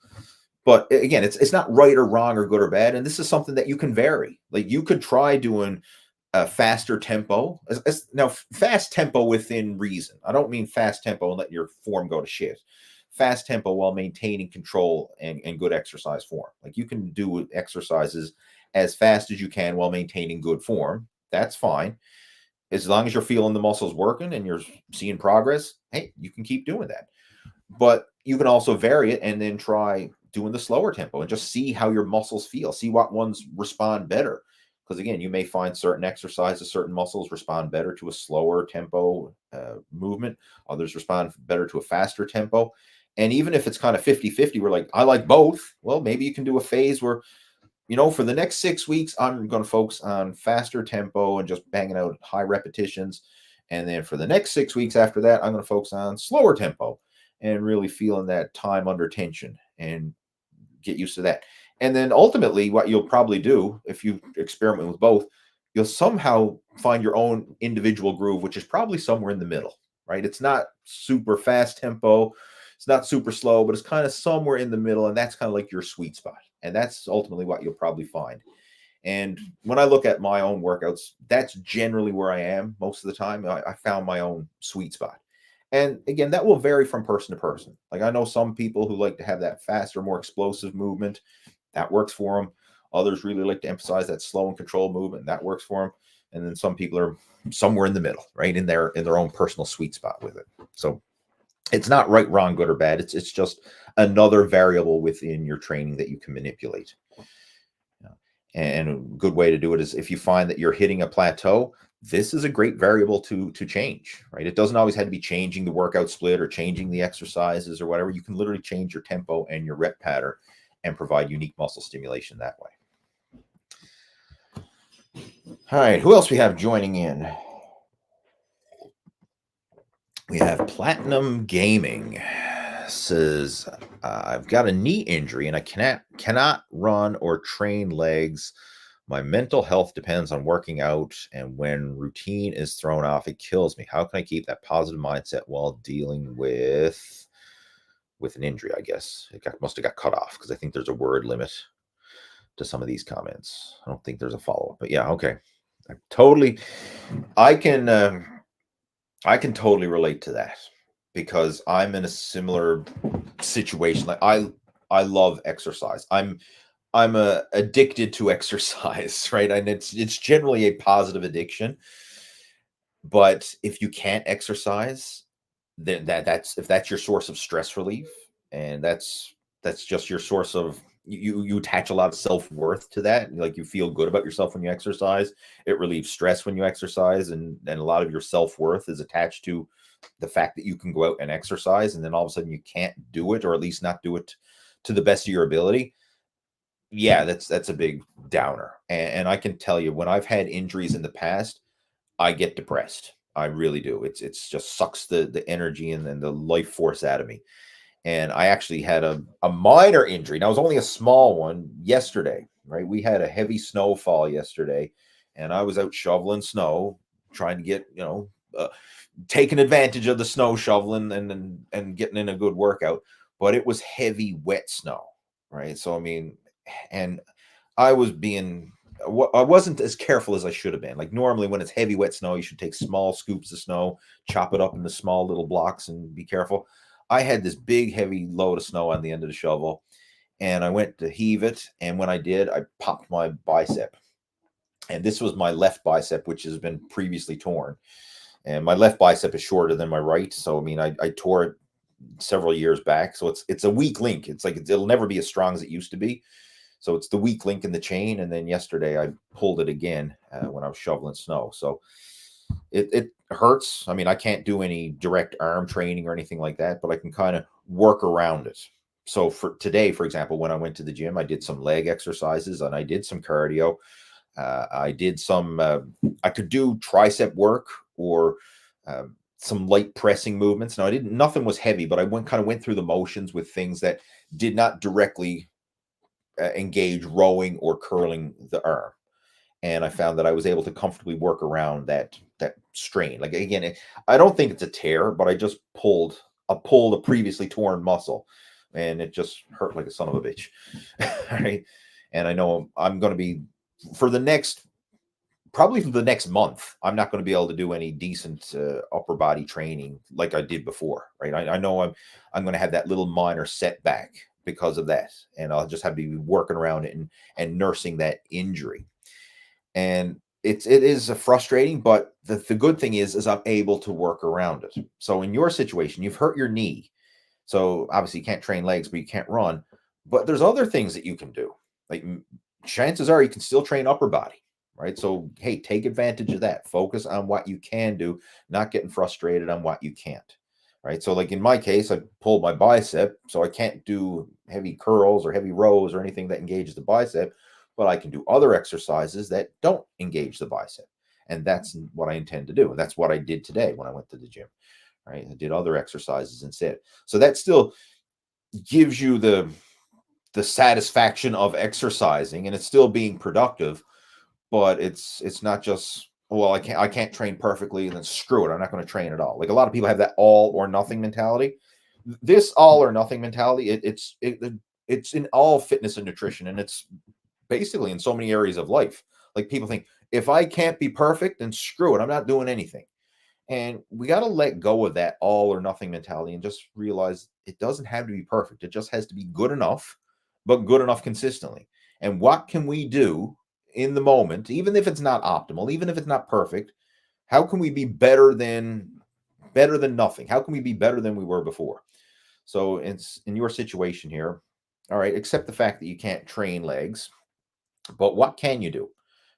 But again, it's not right or wrong or good or bad. And this is something that you can vary. Like you could try doing a faster tempo. Now, fast tempo within reason. I don't mean fast tempo and let your form go to shit. Fast tempo while maintaining control and good exercise form. Like you can do exercises as fast as you can while maintaining good form. That's fine. As long as you're feeling the muscles working and you're seeing progress, hey, you can keep doing that. But you can also vary it and then try doing the slower tempo and just see how your muscles feel. See what ones respond better. Because again, you may find certain exercises, certain muscles respond better to a slower tempo movement. Others respond better to a faster tempo. And even if it's kind of 50-50, we're like, I like both. Well, maybe you can do a phase where, for the next 6 weeks, I'm going to focus on faster tempo and just banging out high repetitions. And then for the next 6 weeks after that, I'm going to focus on slower tempo and really feeling that time under tension and get used to that. And then ultimately, what you'll probably do if you experiment with both, you'll somehow find your own individual groove, which is probably somewhere in the middle, right? It's not super fast tempo. It's not super slow, but it's kind of somewhere in the middle. And that's kind of like your sweet spot. And that's ultimately what you'll probably find. And when I look at my own workouts, that's generally where I am most of the time. I found my own sweet spot. And again, that will vary from person to person. Like I know some people who like to have that faster, more explosive movement. That works for them. Others really like to emphasize that slow and controlled movement. That works for them. And then some people are somewhere in the middle, right? In their own personal sweet spot with it. So it's not right, wrong, good or bad. It's just another variable within your training that you can manipulate. And a good way to do it is if you find that you're hitting a plateau, this is a great variable to change, right? It doesn't always have to be changing the workout split or changing the exercises or whatever. You can literally change your tempo and your rep pattern and provide unique muscle stimulation that way. All right, who else we have joining in? We have Platinum Gaming. Says, I've got a knee injury and I cannot run or train legs. My mental health depends on working out, and when routine is thrown off, it kills me. How can I keep that positive mindset while dealing with an injury? I guess it must have got cut off because I think there's a word limit to some of these comments. I don't think there's a follow-up, but yeah, okay. I can totally relate to that because I'm in a similar situation. Like I love exercise. I'm addicted to exercise, right? And it's generally a positive addiction. But if you can't exercise, then if that's your source of stress relief, and that's just your source of you attach a lot of self-worth to that. Like you feel good about yourself when you exercise. It relieves stress when you exercise, and a lot of your self-worth is attached to the fact that you can go out and exercise, and then all of a sudden you can't do it, or at least not do it to the best of your ability. Yeah, that's a big downer. And I can tell you, when I've had injuries in the past, I get depressed. I really do. It's just sucks the energy and the life force out of me. And I actually had a minor injury. Now, it was only a small one yesterday, right? We had a heavy snowfall yesterday, and I was out shoveling snow, trying to get, taking advantage of the snow shoveling and getting in a good workout. But it was heavy, wet snow, right? So, I mean, and I wasn't as careful as I should have been. Like normally when it's heavy, wet snow, you should take small scoops of snow, chop it up into small little blocks and be careful. I had this big, heavy load of snow on the end of the shovel, and I went to heave it. And when I did, I popped my bicep. And this was my left bicep, which has been previously torn. And my left bicep is shorter than my right. So, I mean, I tore it several years back. So it's a weak link. It's like it'll never be as strong as it used to be. So it's the weak link in the chain. And then yesterday I pulled it again when I was shoveling snow. So it hurts. I mean, I can't do any direct arm training or anything like that, but I can kind of work around it. So for today, for example, when I went to the gym, I did some leg exercises and I did some cardio. I did some, I could do tricep work or some light pressing movements. Now I didn't, nothing was heavy, but I kind of went through the motions with things that did not directly engage rowing or curling the arm. And I found that I was able to comfortably work around that strain. Like again, I don't think it's a tear, but I pulled a previously torn muscle, and it just hurt like a son of a bitch. Right? And I know I'm going to be for the next probably for the next month. I'm not going to be able to do any decent upper body training like I did before. Right? I know I'm going to have that little minor setback because of that, and I'll just have to be working around it and nursing that injury. And it is a frustrating, but the good thing is I'm able to work around it. So in your situation, you've hurt your knee, so obviously you can't train legs, but you can't run. But there's other things that you can do. Like chances are you can still train upper body, right? So hey, take advantage of that. Focus on what you can do, not getting frustrated on what you can't. Right. So like in my case, I pulled my bicep, so I can't do heavy curls or heavy rows or anything that engages the bicep, but I can do other exercises that don't engage the bicep. And that's what I intend to do. And that's what I did today when I went to the gym. Right. I did other exercises instead. So that still gives you the satisfaction of exercising, and it's still being productive, but it's not just, well, I can't train perfectly and then screw it, I'm not going to train at all. Like a lot of people have that all or nothing mentality. This all or nothing mentality, it's in all fitness and nutrition, and it's basically in so many areas of life. Like people think, if I can't be perfect, then screw it, I'm not doing anything. And we got to let go of that all or nothing mentality and just realize it doesn't have to be perfect. It just has to be good enough, but good enough consistently. And what can we do in the moment, even if it's not optimal, even if it's not perfect? How can we be better than nothing? How can we be better than we were before? So it's in your situation here. All right, accept the fact that you can't train legs, but what can you do?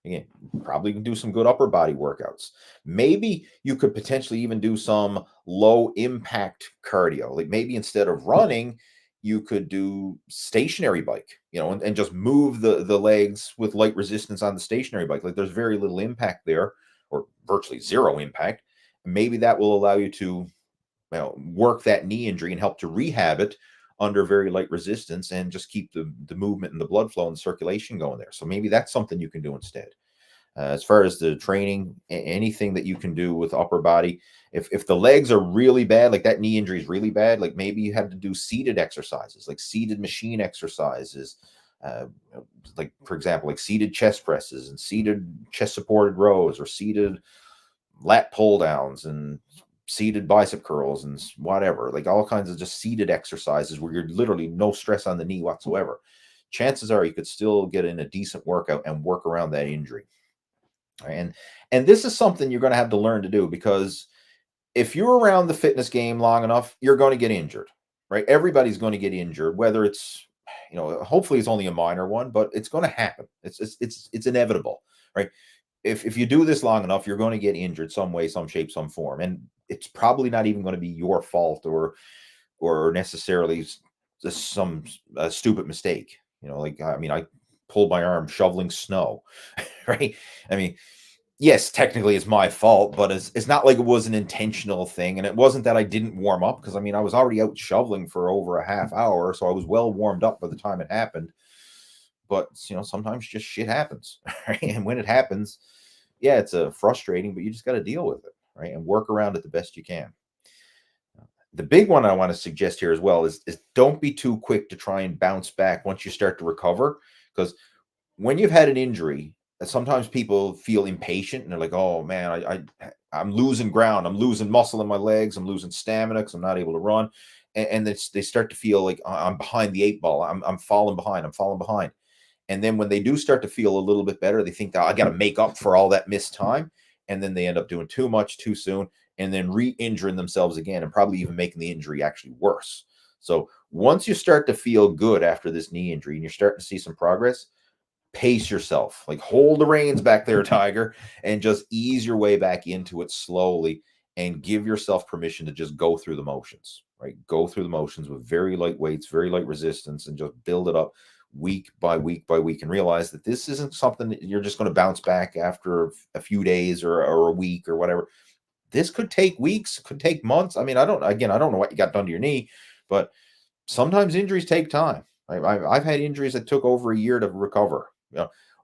Again, probably can do some good upper body workouts. Maybe you could potentially even do some low impact cardio. Like maybe instead of running, you could do stationary bike, and just move the legs with light resistance on the stationary bike. Like there's very little impact there, or virtually zero impact. Maybe that will allow you to work that knee injury and help to rehab it under very light resistance and just keep the movement and the blood flow and circulation going there. So maybe that's something you can do instead. As far as the training, anything that you can do with upper body, if the legs are really bad, like that knee injury is really bad, like maybe you have to do seated exercises, like seated machine exercises, uh, like for example, like seated chest presses and seated chest supported rows, or seated lat pull downs and seated bicep curls and whatever, like all kinds of just seated exercises where you're literally no stress on the knee whatsoever. Chances are you could still get in a decent workout and work around that injury. And this is something you're going to have to learn to do, because if you're around the fitness game long enough, you're going to get injured, right? Everybody's going to get injured, whether it's, hopefully it's only a minor one, but it's going to happen. It's inevitable, right? If you do this long enough, you're going to get injured some way, some shape, some form, and it's probably not even going to be your fault or necessarily some stupid mistake. Like I mean, I pulled my arm shoveling snow, right? I mean, yes, technically it's my fault, but it's not like it was an intentional thing, and it wasn't that I didn't warm up, because I mean I was already out shoveling for over a half hour, so I was well warmed up by the time it happened. But sometimes just shit happens, right? And when it happens, yeah, it's frustrating, but you just got to deal with it, right? And work around it the best you can. The big one I want to suggest here as well is don't be too quick to try and bounce back once you start to recover, because when you've had an injury, sometimes people feel impatient and they're like, "Oh man, I'm losing ground. I'm losing muscle in my legs. I'm losing stamina because I'm not able to run," and they start to feel like I'm behind the eight ball. I'm falling behind. I'm falling behind. And then when they do start to feel a little bit better, they think that I got to make up for all that missed time. And then they end up doing too much too soon and then re injuring themselves again, and probably even making the injury actually worse. So once you start to feel good after this knee injury and you're starting to see some progress, pace yourself, like hold the reins back there, Tiger, and just ease your way back into it slowly. and give yourself permission to just go through the motions, right? Go through the motions with very light weights, very light resistance, and just build it up week by week by week, and realize that this isn't something that you're just going to bounce back after a few days or a week or whatever. This could take weeks, could take months. I mean, I don't know what you got done to your knee, but sometimes injuries take time. I've had injuries that took over a year to recover,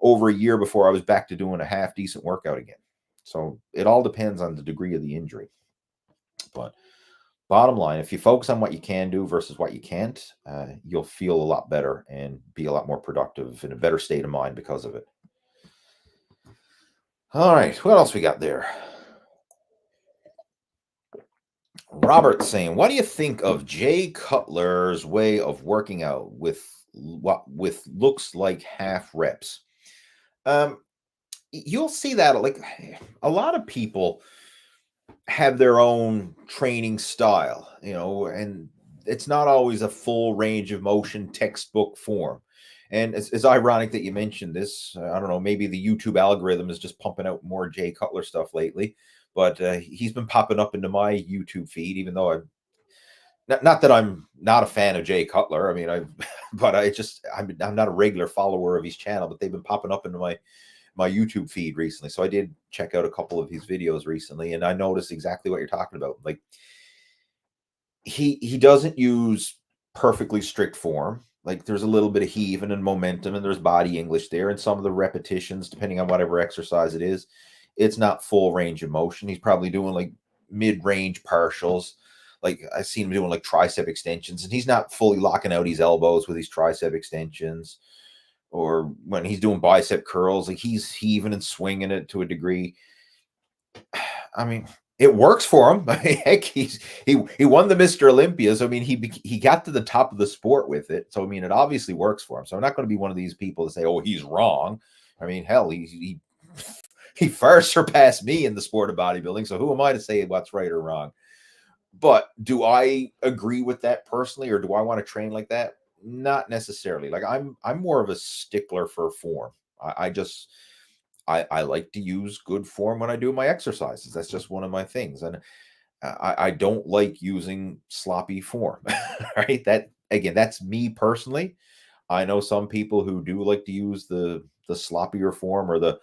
over a year before I was back to doing a half decent workout again. So it all depends on the degree of the injury. But bottom line, if you focus on what you can do versus what you can't, you'll feel a lot better and be a lot more productive, in a better state of mind because of it. All right, what else we got there? Robert saying, what do you think of Jay Cutler's way of working out with what looks like half reps? You'll see that like a lot of people have their own training style, and it's not always a full range of motion textbook form. And it's ironic that you mentioned this. I don't know, maybe the YouTube algorithm is just pumping out more Jay Cutler stuff lately, but he's been popping up into my YouTube feed, even though not that I'm not a fan of Jay Cutler. I mean, I'm not a regular follower of his channel, but they've been popping up into my YouTube feed recently. So I did check out a couple of his videos recently, and I noticed exactly what you're talking about. Like he doesn't use perfectly strict form. Like there's a little bit of heaving and momentum, and there's body English there, and some of the repetitions, depending on whatever exercise it is, it's not full range of motion. He's probably doing like mid-range partials. Like I've seen him doing like tricep extensions, and he's not fully locking out his elbows with his tricep extensions. Or when he's doing bicep curls, like he's heaving and swinging it to a degree. I mean, it works for him. Heck, he won the Mr. Olympia. So I mean, he got to the top of the sport with it. So I mean, it obviously works for him. So I'm not going to be one of these people to say, "Oh, he's wrong." I mean, hell, he far surpassed me in the sport of bodybuilding. So who am I to say what's right or wrong? But do I agree with that personally, or do I want to train like that? Not necessarily. Like I'm more of a stickler for form. I like to use good form when I do my exercises. That's just one of my things. And I don't like using sloppy form. Right. That again, that's me personally. I know some people who do like to use the sloppier form, or the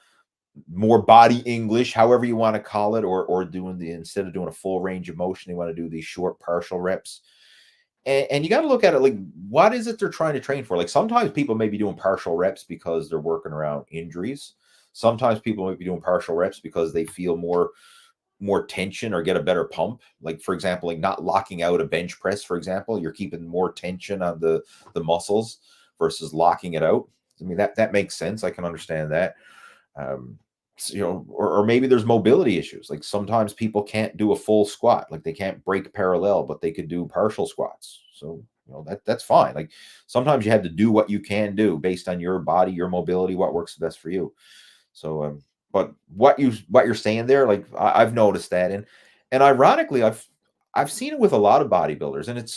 more body English, however you want to call it, or doing instead of doing a full range of motion, they want to do these short partial reps. And you got to look at it like, what is it they're trying to train for? Like sometimes people may be doing partial reps because they're working around injuries. Sometimes people might be doing partial reps because they feel more tension or get a better pump. Like for example, like not locking out a bench press, for example, you're keeping more tension on the muscles versus locking it out. I mean, that makes sense. I can understand that. Or maybe there's mobility issues. Like sometimes people can't do a full squat, like they can't break parallel, but they could do partial squats. So that's fine. Like sometimes you have to do what you can do based on your body, your mobility, what works best for you. So but what you're saying there, like I've noticed that, and ironically, I've seen it with a lot of bodybuilders, and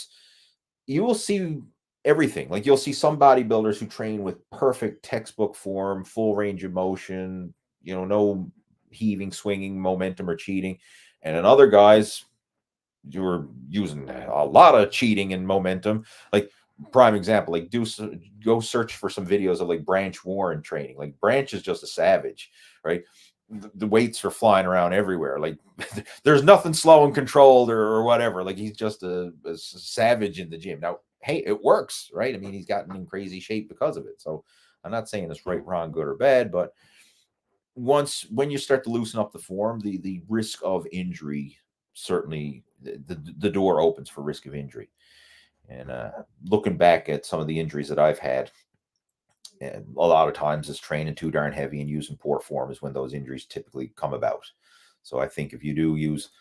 you will see everything. Like you'll see some bodybuilders who train with perfect textbook form, full range of motion, no heaving, swinging, momentum, or cheating. And in other guys, you're using a lot of cheating and momentum. Like prime example, like go search for some videos of like Branch Warren training. Like Branch is just a savage, right? The weights are flying around everywhere. Like there's nothing slow and controlled or whatever. Like he's just a savage in the gym. Now, hey, it works, right? I mean, he's gotten in crazy shape because of it. So I'm not saying it's right, wrong, good, or bad, but when you start to loosen up the form, the risk of injury, certainly the door opens for risk of injury. And looking back at some of the injuries that I've had, and a lot of times is training too darn heavy and using poor form is when those injuries typically come about. So I think if you do use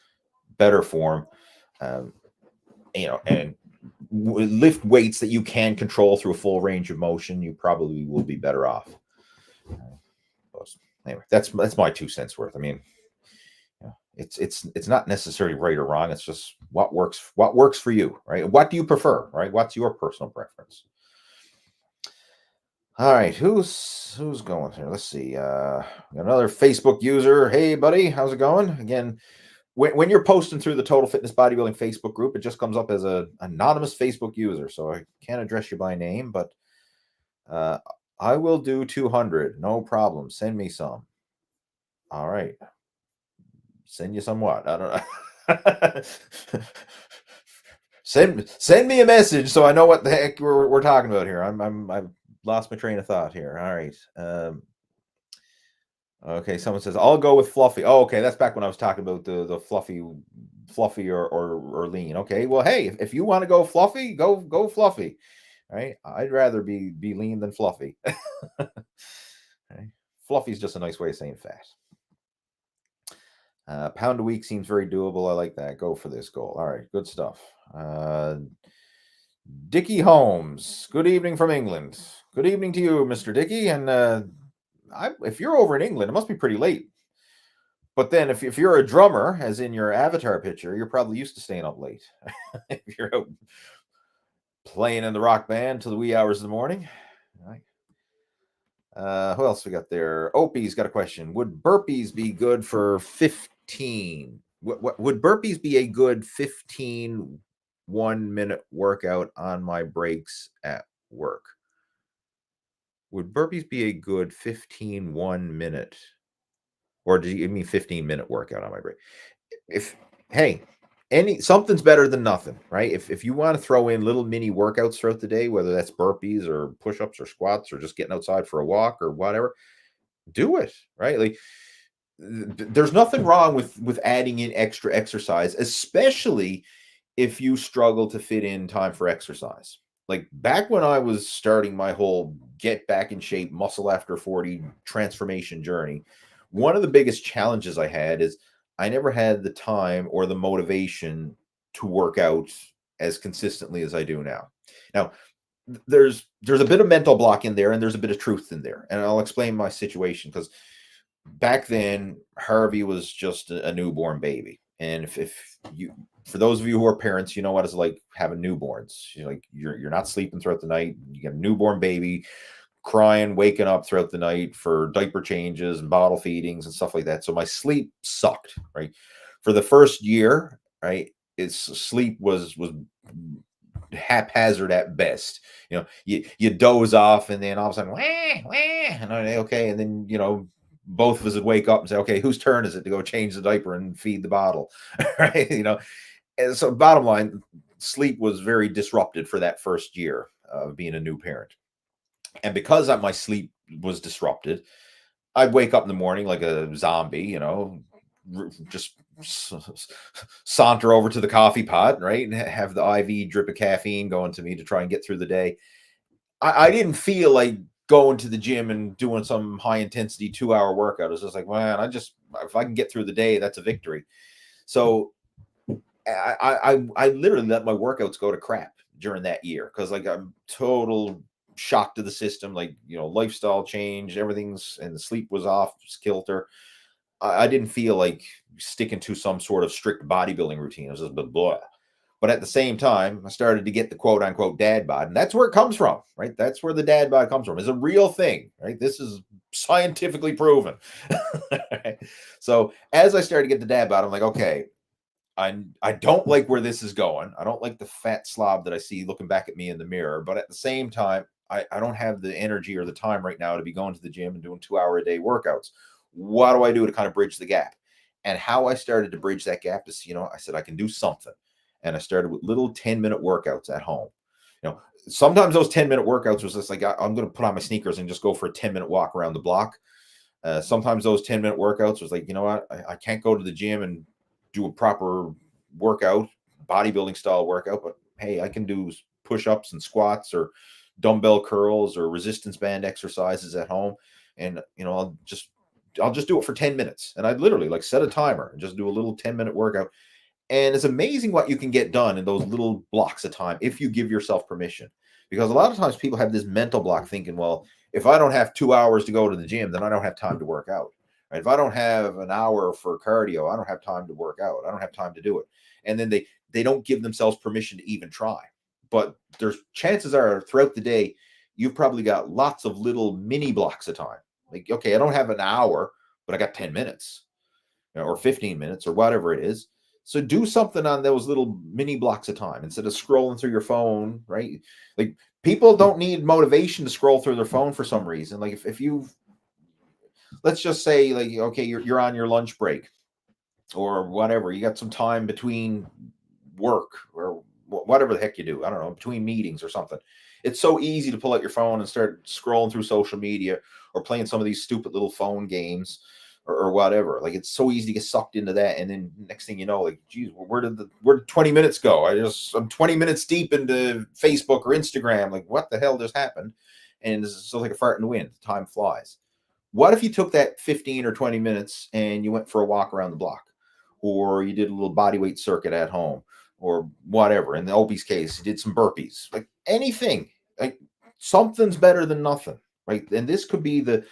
better form, and lift weights that you can control through a full range of motion, you probably will be better off. Anyway, that's my 2 cents worth. I mean, it's not necessarily right or wrong. It's just what works for you, right? What do you prefer, right? What's your personal preference? All right, who's going here? Let's see. Another Facebook user. Hey, buddy, how's it going? Again, when you're posting through the Total Fitness Bodybuilding Facebook group, it just comes up as a anonymous Facebook user. So I can't address you by name, but I will do 200. No problem. Send me some. All right. Send you some what? I don't know. Send me a message so I know what the heck we're talking about here. I've lost my train of thought here. All right. Okay, someone says I'll go with fluffy. Oh, okay, that's back when I was talking about the fluffy or lean. Okay, well, hey, if you want to go fluffy, go fluffy. All right, I'd rather be lean than fluffy. Okay. Fluffy is just a nice way of saying fat. Pound a week seems very doable. I like that. Go for this goal. All right, good stuff. Dickie Holmes. Good evening from England. Good evening to you, Mr. Dickie. And if you're over in England, it must be pretty late. But then if you're a drummer, as in your avatar picture, you're probably used to staying up late. If you're out playing in the rock band till the wee hours of the morning. All right. Who else we got there? Opie's got a question. Would burpees be good for 15? Would burpees be a good 15 1-minute workout on my breaks at work? Would burpees be a good 15 1-minute, or do you mean 15-minute workout on my break? If hey, something's better than nothing, right? If you want to throw in little mini workouts throughout the day, whether that's burpees or push-ups or squats or just getting outside for a walk or whatever, do it, right? Like there's nothing wrong with adding in extra exercise, especially if you struggle to fit in time for exercise. Like back when I was starting my whole get back in shape, muscle after 40 transformation journey, one of the biggest challenges I had is I never had the time or the motivation to work out as consistently as I do now. Now, there's a bit of mental block in there and there's a bit of truth in there. And I'll explain my situation because back then Harvey was just a newborn baby. And if you, for those of you who are parents, you know what it's like having newborns. You're not sleeping throughout the night. You get a newborn baby crying, waking up throughout the night for diaper changes and bottle feedings and stuff like that. So my sleep sucked, right? For the first year, right? Its sleep was haphazard at best. You doze off and then all of a sudden, wah, wah, and okay, and then both of us would wake up and say, okay, whose turn is it to go change the diaper and feed the bottle, right? And so bottom line, sleep was very disrupted for that first year of being a new parent. And because my sleep was disrupted, I'd wake up in the morning like a zombie, just saunter over to the coffee pot, right? And have the IV drip of caffeine going to me to try and get through the day. I didn't feel like going to the gym and doing some high intensity 2-hour workout. It was just like, man, if I can get through the day, that's a victory. So I literally let my workouts go to crap during that year because I'm total shock to the system, lifestyle change, everything's, and the sleep was off kilter. I didn't feel like sticking to some sort of strict bodybuilding routine. It was just blah. But at the same time, I started to get the quote unquote dad bod. And that's where it comes from, right? That's where the dad bod comes from. It's a real thing, right? This is scientifically proven. So as I started to get the dad bod, I'm like, okay, I don't like where this is going. I don't like the fat slob that I see looking back at me in the mirror. But at the same time, I don't have the energy or the time right now to be going to the gym and doing 2-hour-a-day workouts. What do I do to kind of bridge the gap? And how I started to bridge that gap is, I said, I can do something. And I started with little 10-minute workouts at home. Sometimes those 10-minute workouts was just like, I'm going to put on my sneakers and just go for a 10-minute walk around the block. Sometimes those 10-minute workouts was like, you know what? I can't go to the gym and do a proper workout, bodybuilding style workout, but hey, I can do push-ups and squats or dumbbell curls or resistance band exercises at home. And, I'll just do it for 10 minutes. And I'd literally set a timer and just do a little 10-minute workout. And it's amazing what you can get done in those little blocks of time if you give yourself permission. Because a lot of times people have this mental block thinking, well, if I don't have 2 hours to go to the gym, then I don't have time to work out. Right? If I don't have an hour for cardio, I don't have time to work out. I don't have time to do it. And then they don't give themselves permission to even try. But there's chances are throughout the day, you've probably got lots of little mini blocks of time. Like, okay, I don't have an hour, but I got 10 minutes. or 15 minutes or whatever it is. So do something on those little mini blocks of time instead of scrolling through your phone, right? Like people don't need motivation to scroll through their phone for some reason. Like if you, let's just say like, okay, you're on your lunch break or whatever, you got some time between work or whatever the heck you do. I don't know, between meetings or something. It's so easy to pull out your phone and start scrolling through social media or playing some of these stupid little phone games or whatever. Like it's so easy to get sucked into that, and then next thing you know, like, geez, where did 20 minutes go? I'm 20 minutes deep into Facebook or Instagram. Like, what the hell just happened? And it's so like a fart in the wind. Time flies. What if you took that 15 or 20 minutes and you went for a walk around the block, or you did a little body weight circuit at home, or whatever? In the Opie's case, you did some burpees, like anything. Like something's better than nothing, right? And this could be the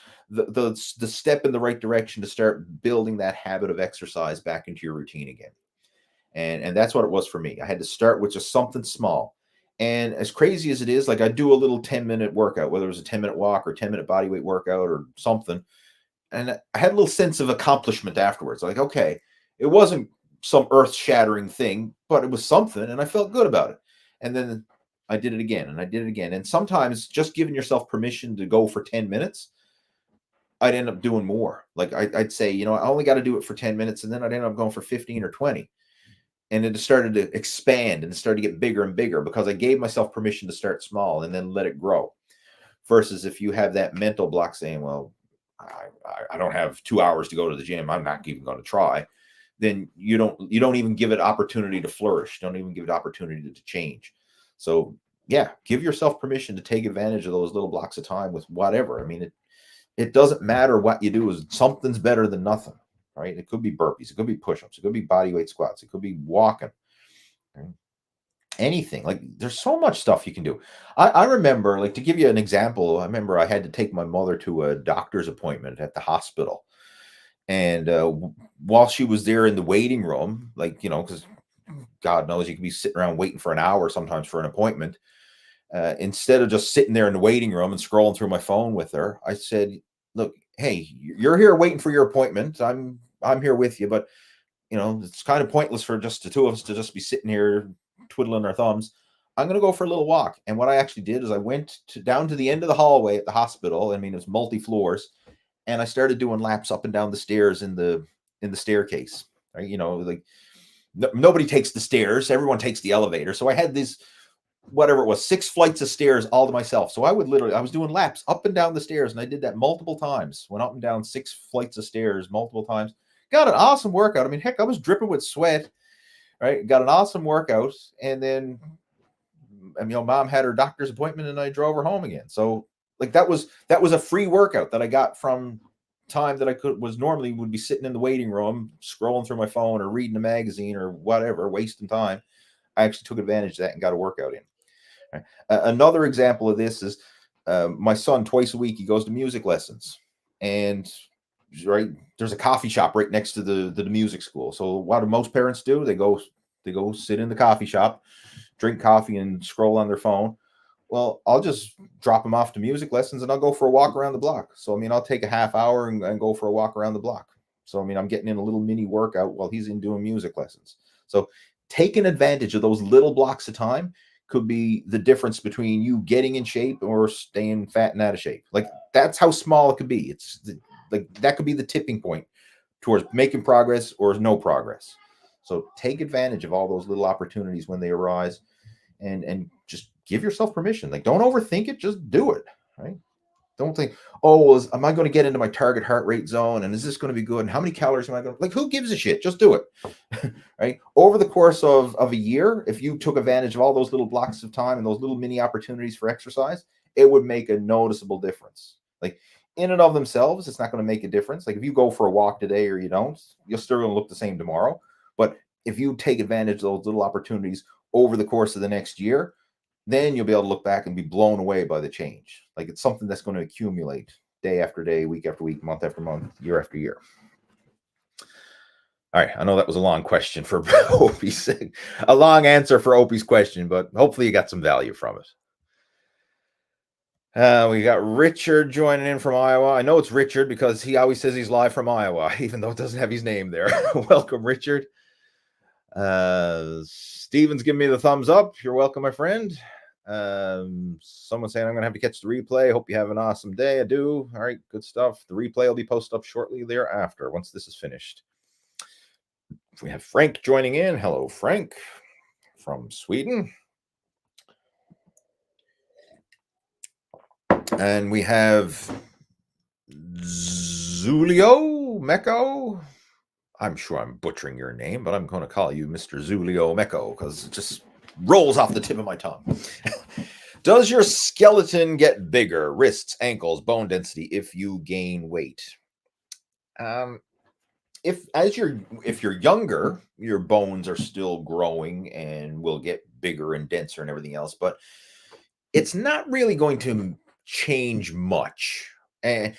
step in the right direction to start building that habit of exercise back into your routine again. And that's what it was for me. I had to start with just something small. And as crazy as it is, like I do a little 10-minute workout, whether it was a 10-minute walk or 10-minute body weight workout or something. And I had a little sense of accomplishment afterwards. Like, okay, it wasn't some earth-shattering thing, but it was something, and I felt good about it. And then I did it again, and I did it again. And sometimes just giving yourself permission to go for 10 minutes, I'd end up doing more. Like I'd say, I only got to do it for 10 minutes, and then I'd end up going for 15 or 20. And it started to expand and it started to get bigger and bigger because I gave myself permission to start small and then let it grow. Versus if you have that mental block saying, well, I don't have 2 hours to go to the gym, I'm not even going to try, then you don't even give it opportunity to flourish. Don't even give it opportunity to change. So yeah, give yourself permission to take advantage of those little blocks of time with whatever. I mean, it doesn't matter what you do, is something's better than nothing, right? It could be burpees, it could be push-ups, it could be body weight squats, it could be walking, right? Anything. Like there's so much stuff you can do. I remember, like, to give you an example, I remember I had to take my mother to a doctor's appointment at the hospital. And while she was there in the waiting room, like, because God knows you can be sitting around waiting for an hour sometimes for an appointment. Instead of just sitting there in the waiting room and scrolling through my phone with her, I said, look, hey, you're here waiting for your appointment. I'm here with you, but it's kind of pointless for just the two of us to just be sitting here twiddling our thumbs. I'm going to go for a little walk. And what I actually did is I went down to the end of the hallway at the hospital. I mean, it's multi floors, and I started doing laps up and down the stairs in the staircase. Right? Like nobody takes the stairs, everyone takes the elevator. So I had this, whatever it was, 6 flights of stairs all to myself. So I was doing laps up and down the stairs, and I did that multiple times. Went up and down 6 flights of stairs multiple times. Got an awesome workout. I mean, heck, I was dripping with sweat, right? Got an awesome workout. And then, mom had her doctor's appointment and I drove her home again. So like that was a free workout that I got from time that I normally would be sitting in the waiting room, scrolling through my phone or reading a magazine or whatever, wasting time. I actually took advantage of that and got a workout in. Right? Another example of this is my son, twice a week, he goes to music lessons, and right there's a coffee shop right next to the music school. So what do most parents do? They go sit in the coffee shop, drink coffee, and scroll on their phone. Well, I'll just drop him off to music lessons and I'll go for a walk around the block. So I'll take a half hour and go for a walk around the block. So I'm getting in a little mini workout while he's in doing music lessons. So taking advantage of those little blocks of time could be the difference between you getting in shape or staying fat and out of shape. Like that's how small it could be. Like that could be the tipping point towards making progress or no progress. So take advantage of all those little opportunities when they arise, and just give yourself permission. Like don't overthink it, just do it, right? Don't think, am I going to get into my target heart rate zone? And is this going to be good? And how many calories am I going to, like, who gives a shit? Just do it, right? Over the course of a year, if you took advantage of all those little blocks of time and those little mini opportunities for exercise, it would make a noticeable difference. Like in and of themselves, it's not going to make a difference. Like if you go for a walk today or you don't, you're still going to look the same tomorrow. But if you take advantage of those little opportunities over the course of the next year, then you'll be able to look back and be blown away by the change. Like it's something that's going to accumulate day after day, week after week, month after month, year after year. All right. I know that was a long question for Opie's, a long answer for Opie's question, but hopefully you got some value from it. We got Richard joining in from Iowa. I know it's Richard because he always says he's live from Iowa, even though it doesn't have his name there. Welcome, Richard. Steven's giving me the thumbs up. You're welcome, my friend. Someone saying I'm gonna have to catch the replay. Hope you have an awesome day. I do. All right, good stuff. The replay will be posted up shortly thereafter once this is finished. We have Frank joining in. Hello, Frank from Sweden. And we have Zulio Mecco. I'm sure I'm butchering your name, but I'm going to call you Mr. Zulio Mecco because it just rolls off the tip of my tongue. Does your skeleton get bigger, wrists, ankles, bone density if you gain weight? If you're younger, your bones are still growing and will get bigger and denser and everything else, but it's not really going to change much. And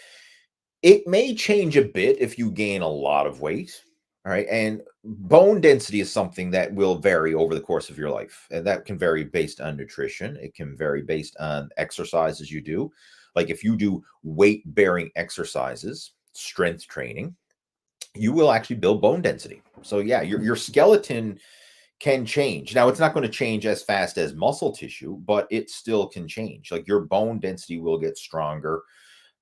it may change a bit if you gain a lot of weight. All right. And bone density is something that will vary over the course of your life. And that can vary based on nutrition. It can vary based on exercises you do. Like if you do weight bearing exercises, strength training, you will actually build bone density. So yeah, your skeleton can change. Now, it's not going to change as fast as muscle tissue, but it still can change. Like your bone density will get stronger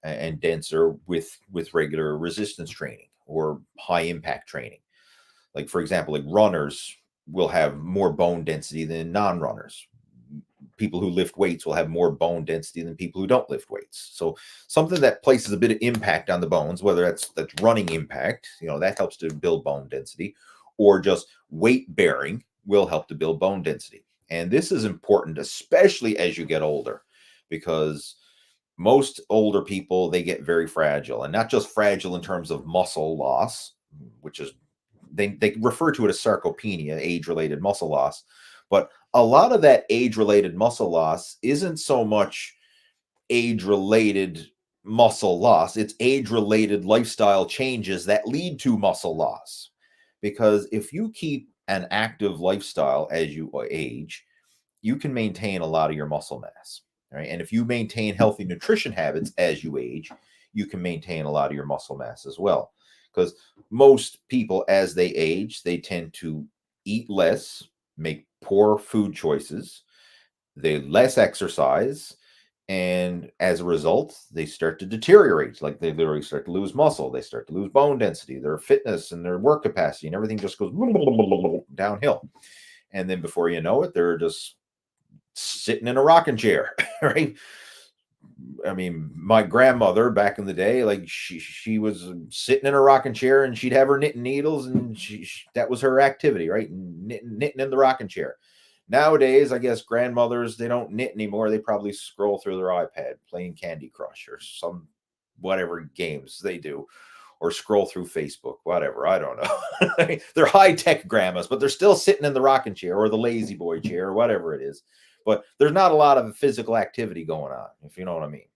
and denser with regular resistance training or high impact training. Like for example, like runners will have more bone density than non-runners. People who lift weights will have more bone density than people who don't lift weights. So something that places a bit of impact on the bones, whether that's running impact, that helps to build bone density, or just weight bearing will help to build bone density. And this is important, especially as you get older, because most older people, they get very fragile, and not just fragile in terms of muscle loss, which is they refer to it as sarcopenia, age-related muscle loss. But a lot of that age-related muscle loss isn't so much age-related muscle loss, it's age-related lifestyle changes that lead to muscle loss. Because if you keep an active lifestyle as you age, you can maintain a lot of your muscle mass. Right? And if you maintain healthy nutrition habits as you age, you can maintain a lot of your muscle mass as well. Because most people, as they age, they tend to eat less, make poor food choices, they less exercise, and as a result, they start to deteriorate. Like they literally start to lose muscle, they start to lose bone density, their fitness and their work capacity, and everything just goes downhill. And then before you know it, they're just sitting in a rocking chair, right? I mean, my grandmother back in the day, like she was sitting in a rocking chair and she'd have her knitting needles, and that was her activity, right? Knitting in the rocking chair. Nowadays, I guess grandmothers, they don't knit anymore. They probably scroll through their iPad playing Candy Crush or some whatever games they do, or scroll through Facebook, whatever. I don't know. They're high tech grandmas, but they're still sitting in the rocking chair or the lazy boy chair or whatever it is. But there's not a lot of physical activity going on, if you know what I mean.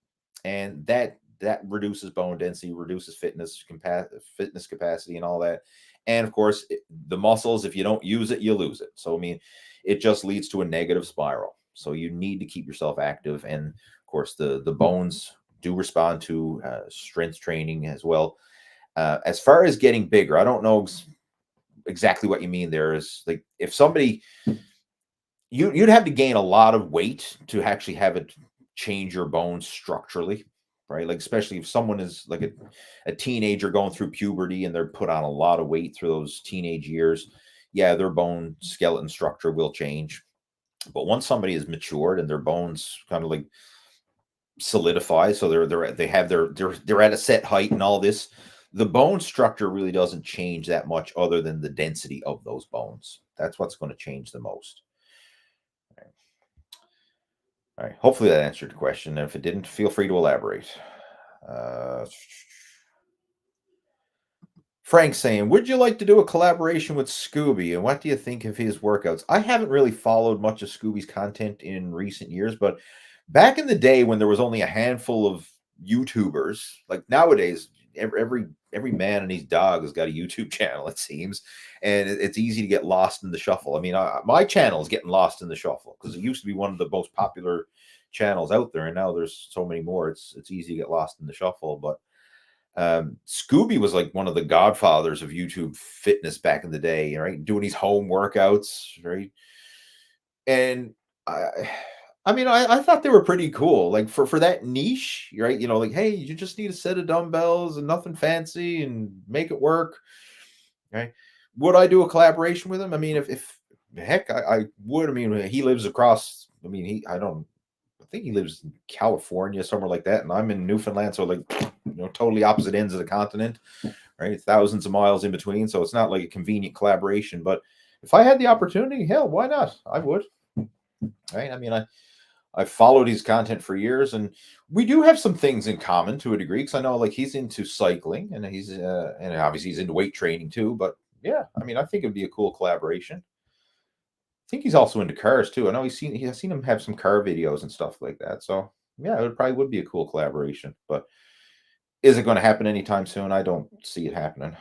And that reduces bone density, reduces fitness capacity, and all that. And of course, the muscles, if you don't use it, you lose it. So I mean, it just leads to a negative spiral. So you need to keep yourself active, and of course, the bones do respond to strength training as well. As far as getting bigger, I don't know exactly what you mean. There is like if somebody you'd have to gain a lot of weight to actually have it change your bones structurally, right? Like especially if someone is like a teenager going through puberty and they're put on a lot of weight through those teenage years, yeah, their bone skeleton structure will change. But once somebody is matured and their bones kind of like solidify, so they're at a set height and all this, the bone structure really doesn't change that much other than the density of those bones. That's what's going to change the most. All right. Hopefully that answered the question. And if it didn't, feel free to elaborate. Frank saying, would you like to do a collaboration with Scooby? And what do you think of his workouts? I haven't really followed much of Scooby's content in recent years, but back in the day when there was only a handful of YouTubers, like nowadays, every man and his dog has got a YouTube channel, it seems, and it's easy to get lost in the shuffle. I mean, my channel is getting lost in the shuffle because it used to be one of the most popular channels out there, and now there's so many more. It's easy to get lost in the shuffle. But Scooby was like one of the godfathers of YouTube fitness back in the day, right? Doing these home workouts, right? And I mean, I thought they were pretty cool. Like for that niche, right? You know, like, hey, you just need a set of dumbbells and nothing fancy and make it work. Right. Would I do a collaboration with him? I mean, if heck, I would. I mean, he lives across, I mean, I think he lives in California, somewhere like that. And I'm in Newfoundland. So like, totally opposite ends of the continent, right? Thousands of miles in between. So it's not like a convenient collaboration, but if I had the opportunity, hell, why not? I would. Right. I mean, I've followed his content for years, and we do have some things in common to a degree. Because I know, like, he's into cycling, and and obviously he's into weight training too. But yeah, I mean, I think it'd be a cool collaboration. I think he's also into cars too. I know I've seen him have some car videos and stuff like that. So yeah, it probably would be a cool collaboration. But is it going to happen anytime soon? I don't see it happening.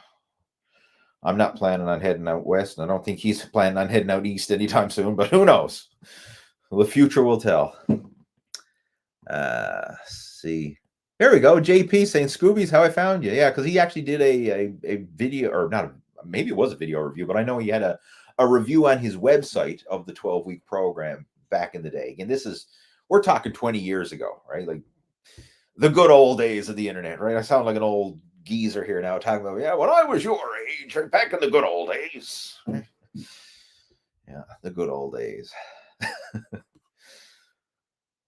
I'm not planning on heading out west, and I don't think he's planning on heading out east anytime soon. But who knows? The future will tell. See. There we go. JP saying Scooby's how I found you. Yeah, because he actually did a video, or not, maybe it was a video review, but I know he had a review on his website of the 12-week program back in the day. And we're talking 20 years ago, right? Like the good old days of the internet, right? I sound like an old geezer here now talking about, yeah, when I was your age, right, back in the good old days. Yeah, the good old days.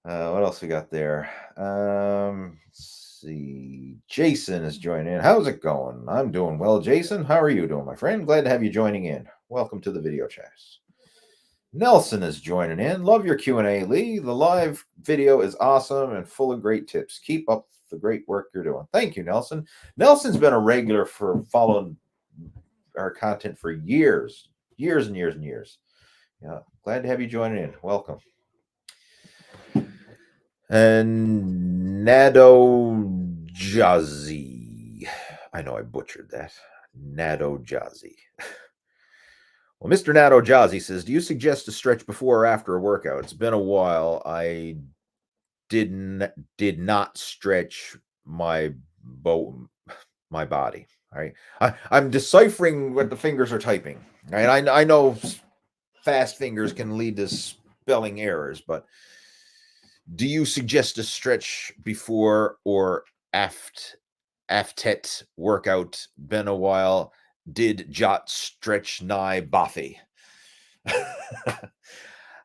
What else we got there? Let's see. Jason is joining in. How's it going? I'm doing well, Jason. How are you doing, my friend? Glad to have you joining in. Welcome to the video chat. Nelson is joining in. Love your Q&A, Lee. The live video is awesome and full of great tips. Keep up the great work you're doing. Thank you, Nelson. Nelson's been a regular for following our content for years and years and years. Yeah, glad to have you joining in. Welcome. And Nadojazi. I know I butchered that. Nadojazi. Well, Mr. Nadojazi says, do you suggest a stretch before or after a workout? It's been a while. I did not stretch my body. All right. I'm deciphering what the fingers are typing. Right. I know fast fingers can lead to spelling errors, but do you suggest a stretch before or aftet workout? Been a while. Did jot stretch nigh Buffy?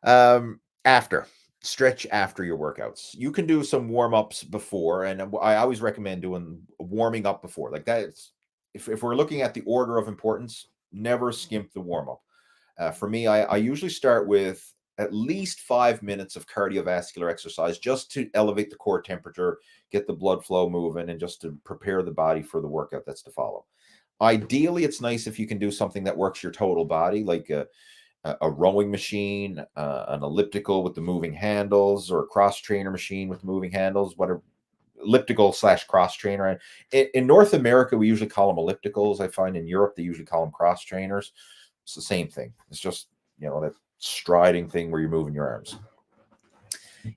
After. Stretch after your workouts. You can do some warm-ups before, and I always recommend doing warming up before. Like that, if we're looking at the order of importance, never skimp the warm-up. For me, I usually start with at least 5 minutes of cardiovascular exercise just to elevate the core temperature, get the blood flow moving, and just to prepare the body for the workout that's to follow. Ideally, it's nice if you can do something that works your total body, like a rowing machine, an elliptical with the moving handles, or a cross trainer machine with moving handles, whatever, elliptical / cross trainer. In North America, we usually call them ellipticals. I find in Europe, they usually call them cross trainers. It's the same thing. It's just, that striding thing where you're moving your arms.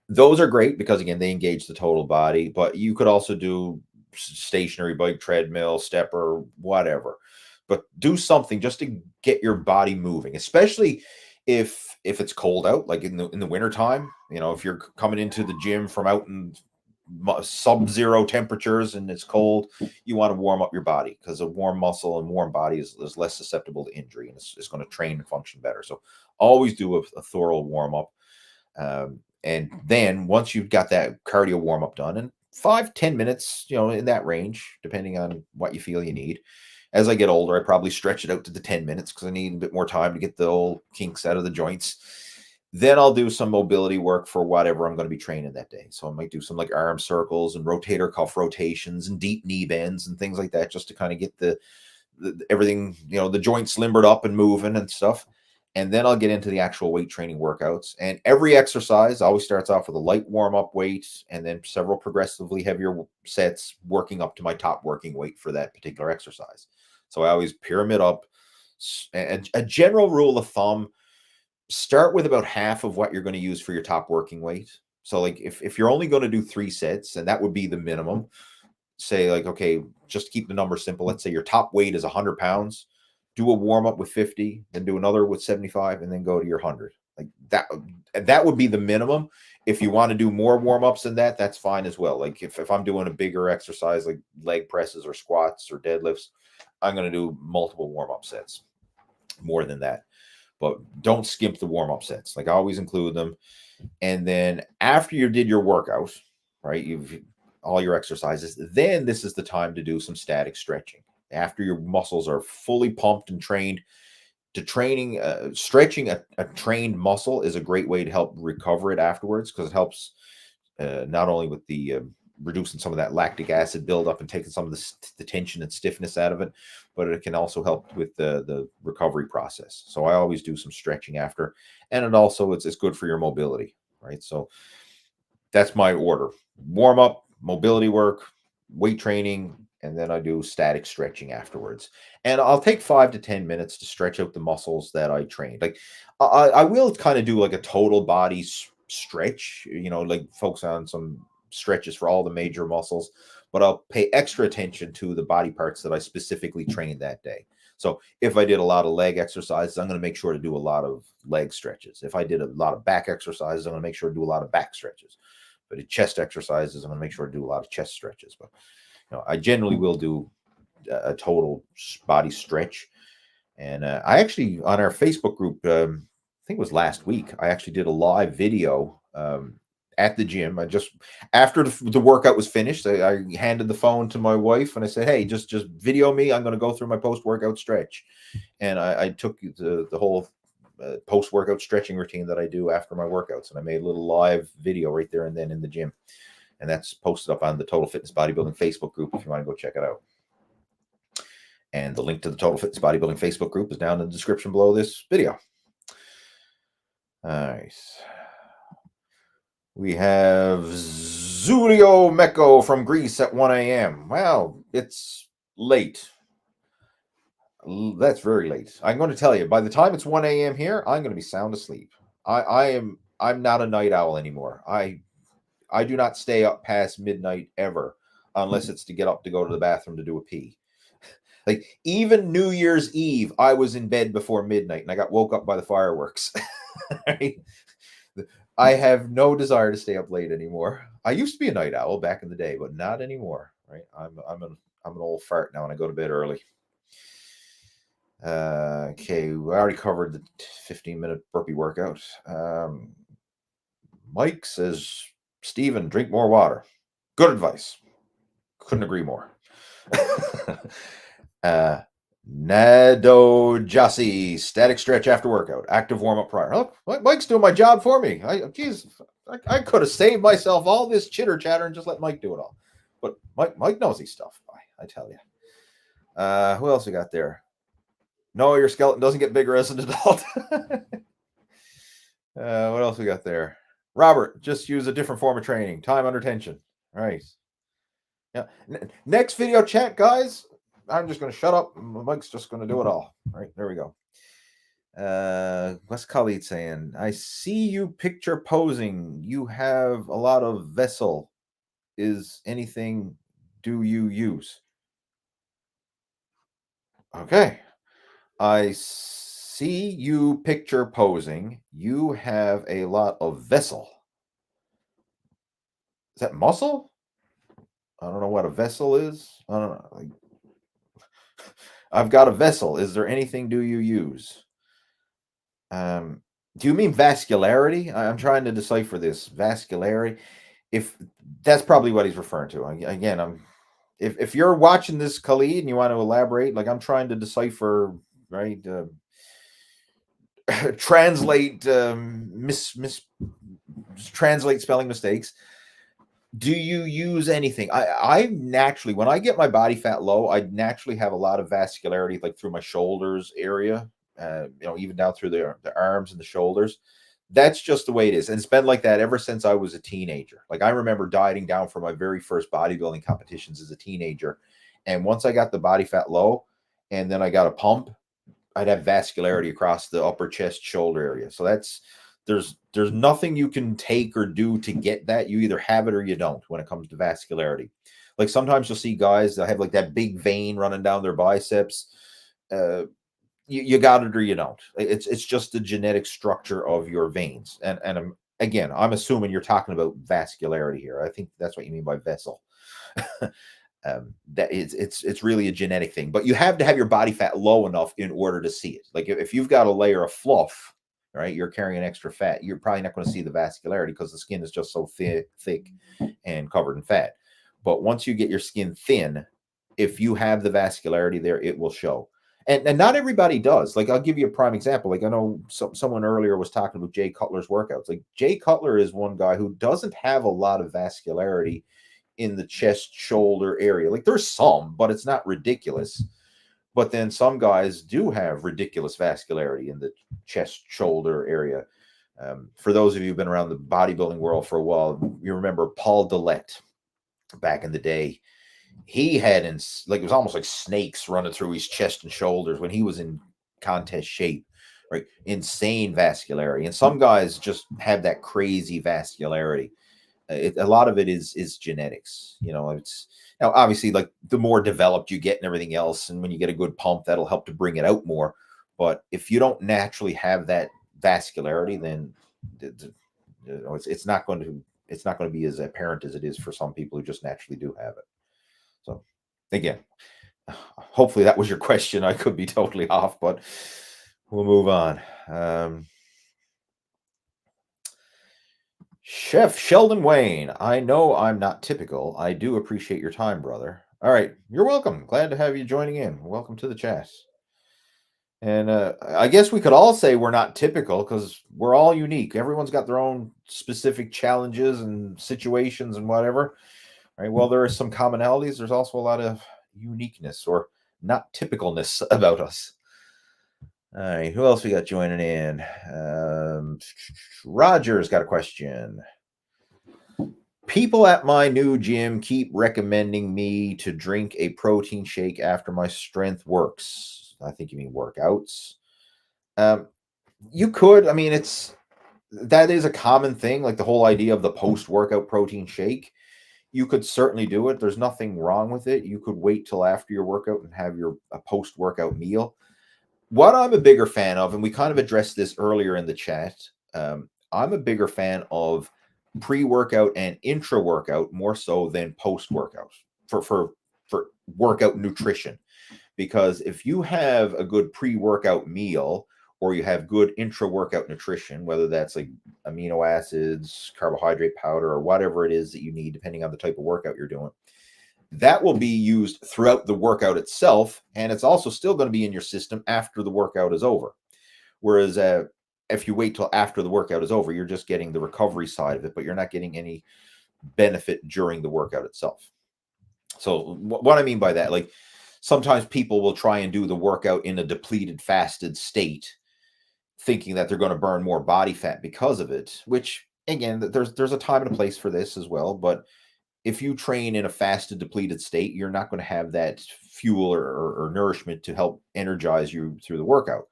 Those are great because, again, they engage the total body, but you could also do stationary bike, treadmill, stepper, whatever. But do something just to get your body moving, especially if it's cold out, like in the wintertime. If you're coming into the gym from out in sub-zero temperatures and it's cold, you want to warm up your body, because a warm muscle and warm body is less susceptible to injury, and it's going to train and function better. So always do a thorough warm up. And then once you've got that cardio warm up done, and 5-10 minutes, in that range, depending on what you feel you need. As I get older, I probably stretch it out to the 10 minutes because I need a bit more time to get the old kinks out of the joints. Then I'll do some mobility work for whatever I'm going to be training that day. So I might do some like arm circles and rotator cuff rotations and deep knee bends and things like that, just to kind of get the everything, the joints limbered up and moving and stuff. And then I'll get into the actual weight training workouts. And every exercise always starts off with a light warm-up weight, and then several progressively heavier sets, working up to my top working weight for that particular exercise. So I always pyramid up. A general rule of thumb, start with about half of what you're going to use for your top working weight, So like if you're only going to do 3 sets, and that would be the minimum, say like, okay, just keep the number simple. Let's say your top weight is 100 pounds, do a warm up with 50, then do another with 75, and then go to your 100. Like that would be the minimum. If you want to do more warm ups than that, that's fine as well. Like if I'm doing a bigger exercise like leg presses or squats or deadlifts, I'm going to do multiple warm up sets, more than that. But don't skimp the warm up sets. Like I always include them. And then after you did your workout, right, you've all your exercises, then this is the time to do some static stretching. After your muscles are fully pumped and trained, stretching a trained muscle is a great way to help recover it afterwards, because it helps not only with the reducing some of that lactic acid buildup and taking some of the tension and stiffness out of it, but it can also help with the recovery process. So I always do some stretching after, and it's good for your mobility, right? So that's my order: warm up, mobility work, weight training, and then I do static stretching afterwards. And I'll take 5 to 10 minutes to stretch out the muscles that I trained. Like I will kind of do like a total body stretch, like focus on some stretches for all the major muscles, but I'll pay extra attention to the body parts that I specifically trained that day. So if I did a lot of leg exercises, I'm going to make sure to do a lot of leg stretches. If I did a lot of back exercises, I'm going to make sure to do a lot of back stretches. But chest exercises, I'm going to make sure to do a lot of chest stretches. But I generally will do a total body stretch. And I actually, on our Facebook group, I think it was last week, I actually did a live video at the gym. I just, after the workout was finished, I handed the phone to my wife and I said, hey, just video me. I'm going to go through my post-workout stretch. And I took the whole post-workout stretching routine that I do after my workouts. And I made a little live video right there and then in the gym. And that's posted up on the Total Fitness Bodybuilding Facebook group if you want to go check it out. And the link to the Total Fitness Bodybuilding Facebook group is down in the description below this video. All right. We have Zulio Meko from Greece at 1 a.m. Well, it's late. That's very late. I'm going to tell you, by the time it's 1 a.m. here, I'm going to be sound asleep. I'm not a night owl anymore. I do not stay up past midnight ever, unless it's to get up to go to the bathroom to do a pee. Like even New Year's Eve, I was in bed before midnight and I got woke up by the fireworks. Right? I have no desire to stay up late anymore. I used to be a night owl back in the day, but not anymore. Right? I'm an old fart now and I go to bed early. Okay, we already covered the 15-minute burpee workout. Mike says, Steven, drink more water. Good advice. Couldn't agree more. Nado Jassi, static stretch after workout, active warm-up prior. Oh, Mike's doing my job for me. I could have saved myself all this chitter chatter and just let Mike do it all. But Mike knows his stuff, I tell you. Who else we got there? No, your skeleton doesn't get bigger as an adult. What else we got there? Robert, just use a different form of training. Time under tension. All right. Yeah. Next video chat, guys. I'm just going to shut up. Mike's just going to do it all. All right. There we go. What's Khalid saying? I see you picture posing. You have a lot of vessel. Is anything do you use? Okay. I see you picture posing. You have a lot of vessel. Is that muscle? I don't know what a vessel is. I don't know. Like, I've got a vessel. Is there anything do you use? Do you mean vascularity? I'm trying to decipher this. Vascularity. If that's probably what he's referring to. Again, if you're watching this, Khalid, and you want to elaborate, like I'm trying to decipher, right? Translate translate spelling mistakes. Do you use anything? I naturally, when I get my body fat low, I naturally have a lot of vascularity, like through my shoulders area, even down through the arms and the shoulders. That's just the way it is. And it's been like that ever since I was a teenager. Like I remember dieting down for my very first bodybuilding competitions as a teenager. And once I got the body fat low and then I got a pump, I'd have vascularity across the upper chest shoulder area. So that's there's nothing you can take or do to get that. You either have it or you don't when it comes to vascularity. Like sometimes you'll see guys that have like that big vein running down their biceps. You got it or you don't. It's just the genetic structure of your veins. And again, I'm assuming you're talking about vascularity here. I think that's what you mean by vessel. That it's really a genetic thing, but you have to have your body fat low enough in order to see it. Like if you've got a layer of fluff, right, you're carrying extra fat, you're probably not going to see the vascularity because the skin is just so thick and covered in fat. But once you get your skin thin, if you have the vascularity there, it will show. And not everybody does. Like I'll give you a prime example. Like I know someone earlier was talking about Jay Cutler's workouts. Like Jay Cutler is one guy who doesn't have a lot of vascularity in the chest shoulder area. Like there's some, but it's not ridiculous. But then some guys do have ridiculous vascularity in the chest shoulder area. For those of you who've been around the bodybuilding world for a while, you remember Paul Dillette back in the day. He had like it was almost like snakes running through his chest and shoulders when he was in contest shape, right? Insane vascularity. And some guys just have that crazy vascularity. A lot of it is genetics. You know, it's now obviously like the more developed you get and everything else, and when you get a good pump, that'll help to bring it out more. But if you don't naturally have that vascularity, then you know, it's not going to be as apparent as it is for some people who just naturally do have it. So again, hopefully that was your question. I could be totally off, but we'll move on. Chef Sheldon Wayne, I know I'm not typical. I do appreciate your time, brother. All right, you're welcome. Glad to have you joining in. Welcome to the chat. And I guess we could all say we're not typical because we're all unique. Everyone's got their own specific challenges and situations and whatever. Right. Well, there are some commonalities. There's also a lot of uniqueness or not typicalness about us. All right. Who else we got joining in? Roger's got a question. People at my new gym keep recommending me to drink a protein shake after my strength works. I think you mean workouts. You could. I mean, that is a common thing, like the whole idea of the post-workout protein shake. You could certainly do it. There's nothing wrong with it. You could wait till after your workout and have a post-workout meal. What I'm a bigger fan of, and we kind of addressed this earlier in the chat, I'm a bigger fan of pre-workout and intra-workout more so than post-workout for workout nutrition. Because if you have a good pre-workout meal or you have good intra-workout nutrition, whether that's like amino acids, carbohydrate powder, or whatever it is that you need, depending on the type of workout you're doing, that will be used throughout the workout itself. And it's also still going to be in your system after the workout is over. Whereas if you wait till after the workout is over, you're just getting the recovery side of it, but you're not getting any benefit during the workout itself. So what I mean by that, like sometimes people will try and do the workout in a depleted, fasted state, thinking that they're going to burn more body fat because of it, which again, there's a time and a place for this as well. But if you train in a fasted, depleted state, you're not going to have that fuel or nourishment to help energize you through the workout.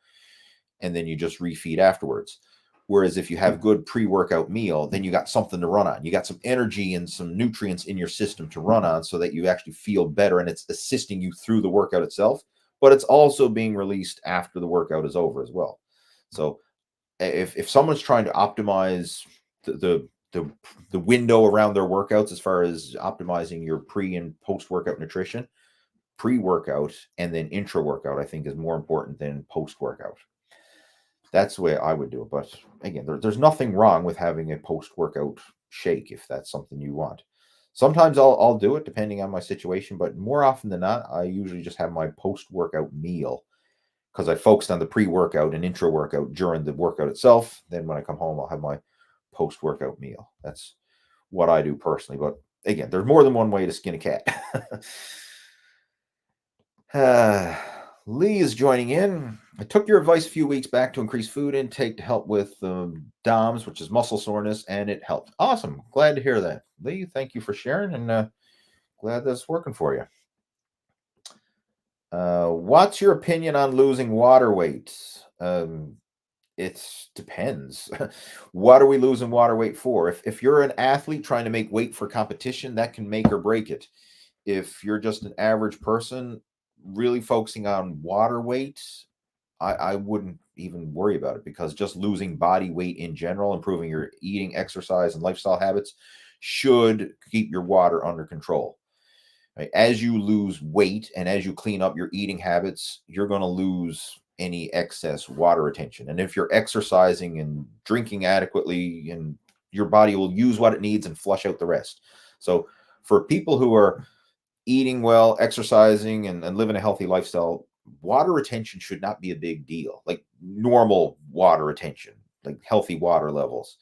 And then you just refeed afterwards. Whereas if you have good pre-workout meal, then you got something to run on. You got some energy and some nutrients in your system to run on so that you actually feel better and it's assisting you through the workout itself, but it's also being released after the workout is over as well. So if someone's trying to optimize the window around their workouts as far as optimizing your pre and post-workout nutrition, pre-workout and then intra-workout, I think is more important than post-workout. That's the way I would do it. But again, there's nothing wrong with having a post-workout shake if that's something you want. Sometimes I'll do it depending on my situation, but more often than not, I usually just have my post-workout meal because I focused on the pre-workout and intra-workout during the workout itself. Then when I come home, I'll have my post-workout meal. That's what I do personally. But again, there's more than one way to skin a cat. Lee is joining in. I took your advice a few weeks back to increase food intake to help with DOMS, which is muscle soreness, and it helped. Awesome. Glad to hear that. Lee, thank you for sharing, and glad that's working for you. What's your opinion on losing water weight? It depends. What are we losing water weight for? If you're an athlete trying to make weight for competition, that can make or break it. If you're just an average person really focusing on water weight, I wouldn't even worry about it, because just losing body weight in general, improving your eating, exercise, and lifestyle habits should keep your water under control. Right? As you lose weight and as you clean up your eating habits, you're going to lose any excess water retention. And if you're exercising and drinking adequately, and your body will use what it needs and flush out the rest. So for people who are eating well, exercising, and living a healthy lifestyle, water retention should not be a big deal. Like normal water retention, like healthy water levels.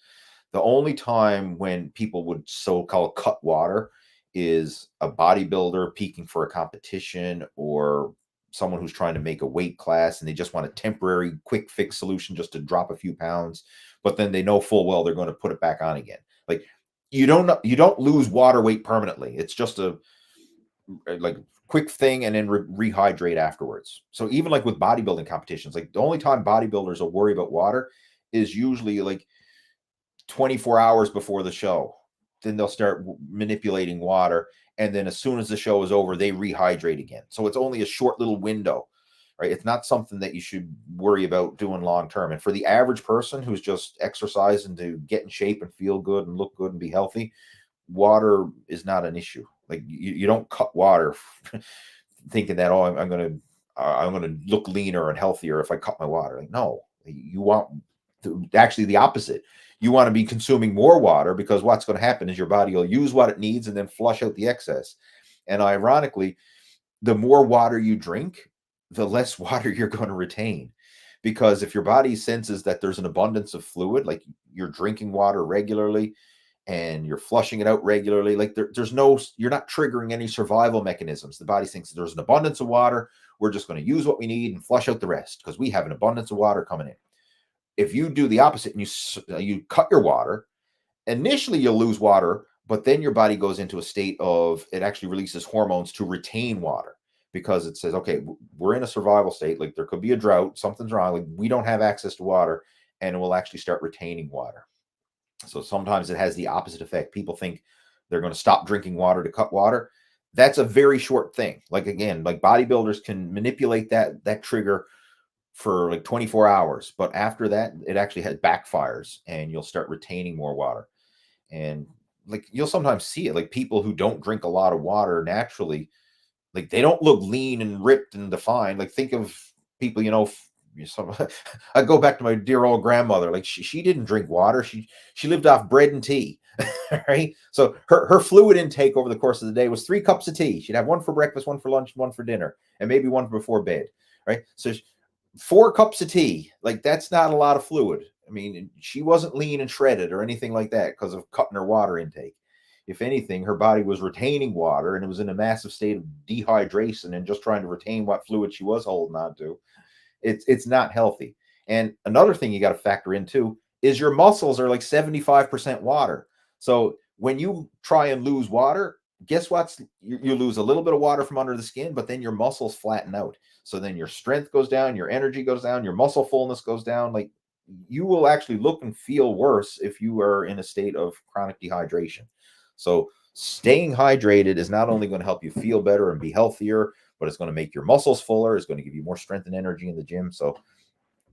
The only time when people would so-called cut water is a bodybuilder peaking for a competition, or someone who's trying to make a weight class and they just want a temporary quick fix solution just to drop a few pounds, but then they know full well they're going to put it back on again. Like you don't lose water weight permanently. It's just a like quick thing, and then rehydrate afterwards. So even like with bodybuilding competitions, like the only time bodybuilders will worry about water is usually like 24 hours before the show. Then they'll start manipulating water, and then as soon as the show is over, they rehydrate again. So it's only a short little window, right? It's not something that you should worry about doing long term. And for the average person who's just exercising to get in shape and feel good and look good and be healthy, water is not an issue. Like you don't cut water thinking that, oh, I'm gonna look leaner and healthier if I cut my water. Like, no, you want actually the opposite. You want to be consuming more water, because what's going to happen is your body will use what it needs and then flush out the excess. And ironically, the more water you drink, the less water you're going to retain. Because if your body senses that there's an abundance of fluid, like you're drinking water regularly and you're flushing it out regularly, like you're not triggering any survival mechanisms. The body thinks there's an abundance of water. We're just going to use what we need and flush out the rest because we have an abundance of water coming in. If you do the opposite and you cut your water, initially you'll lose water, but then your body goes into a state of, it actually releases hormones to retain water, because it says, okay, we're in a survival state. Like there could be a drought, something's wrong. Like we don't have access to water, and it will actually start retaining water. So sometimes it has the opposite effect. People think they're going to stop drinking water to cut water. That's a very short thing. Like again, like bodybuilders can manipulate that trigger for like 24 hours, but after that it actually has backfires, and you'll start retaining more water. And like you'll sometimes see it, like people who don't drink a lot of water naturally, like they don't look lean and ripped and defined. Like think of people, I go back to my dear old grandmother. Like she didn't drink water. She lived off bread and tea. Right. So her fluid intake over the course of the day was 3 cups of tea. She'd have one for breakfast, one for lunch, one for dinner, and maybe one before bed. Right. So 4 cups of tea, like that's not a lot of fluid. I mean, she wasn't lean and shredded or anything like that because of cutting her water intake. If anything, her body was retaining water, and it was in a massive state of dehydration and just trying to retain what fluid she was holding on to. It's not healthy. And another thing you got to factor in too is your muscles are like 75% water. So when you try and lose water, guess what? You lose a little bit of water from under the skin, but then your muscles flatten out. So then your strength goes down, your energy goes down, your muscle fullness goes down. Like you will actually look and feel worse if you are in a state of chronic dehydration. So staying hydrated is not only going to help you feel better and be healthier, but it's going to make your muscles fuller. It's going to give you more strength and energy in the gym. So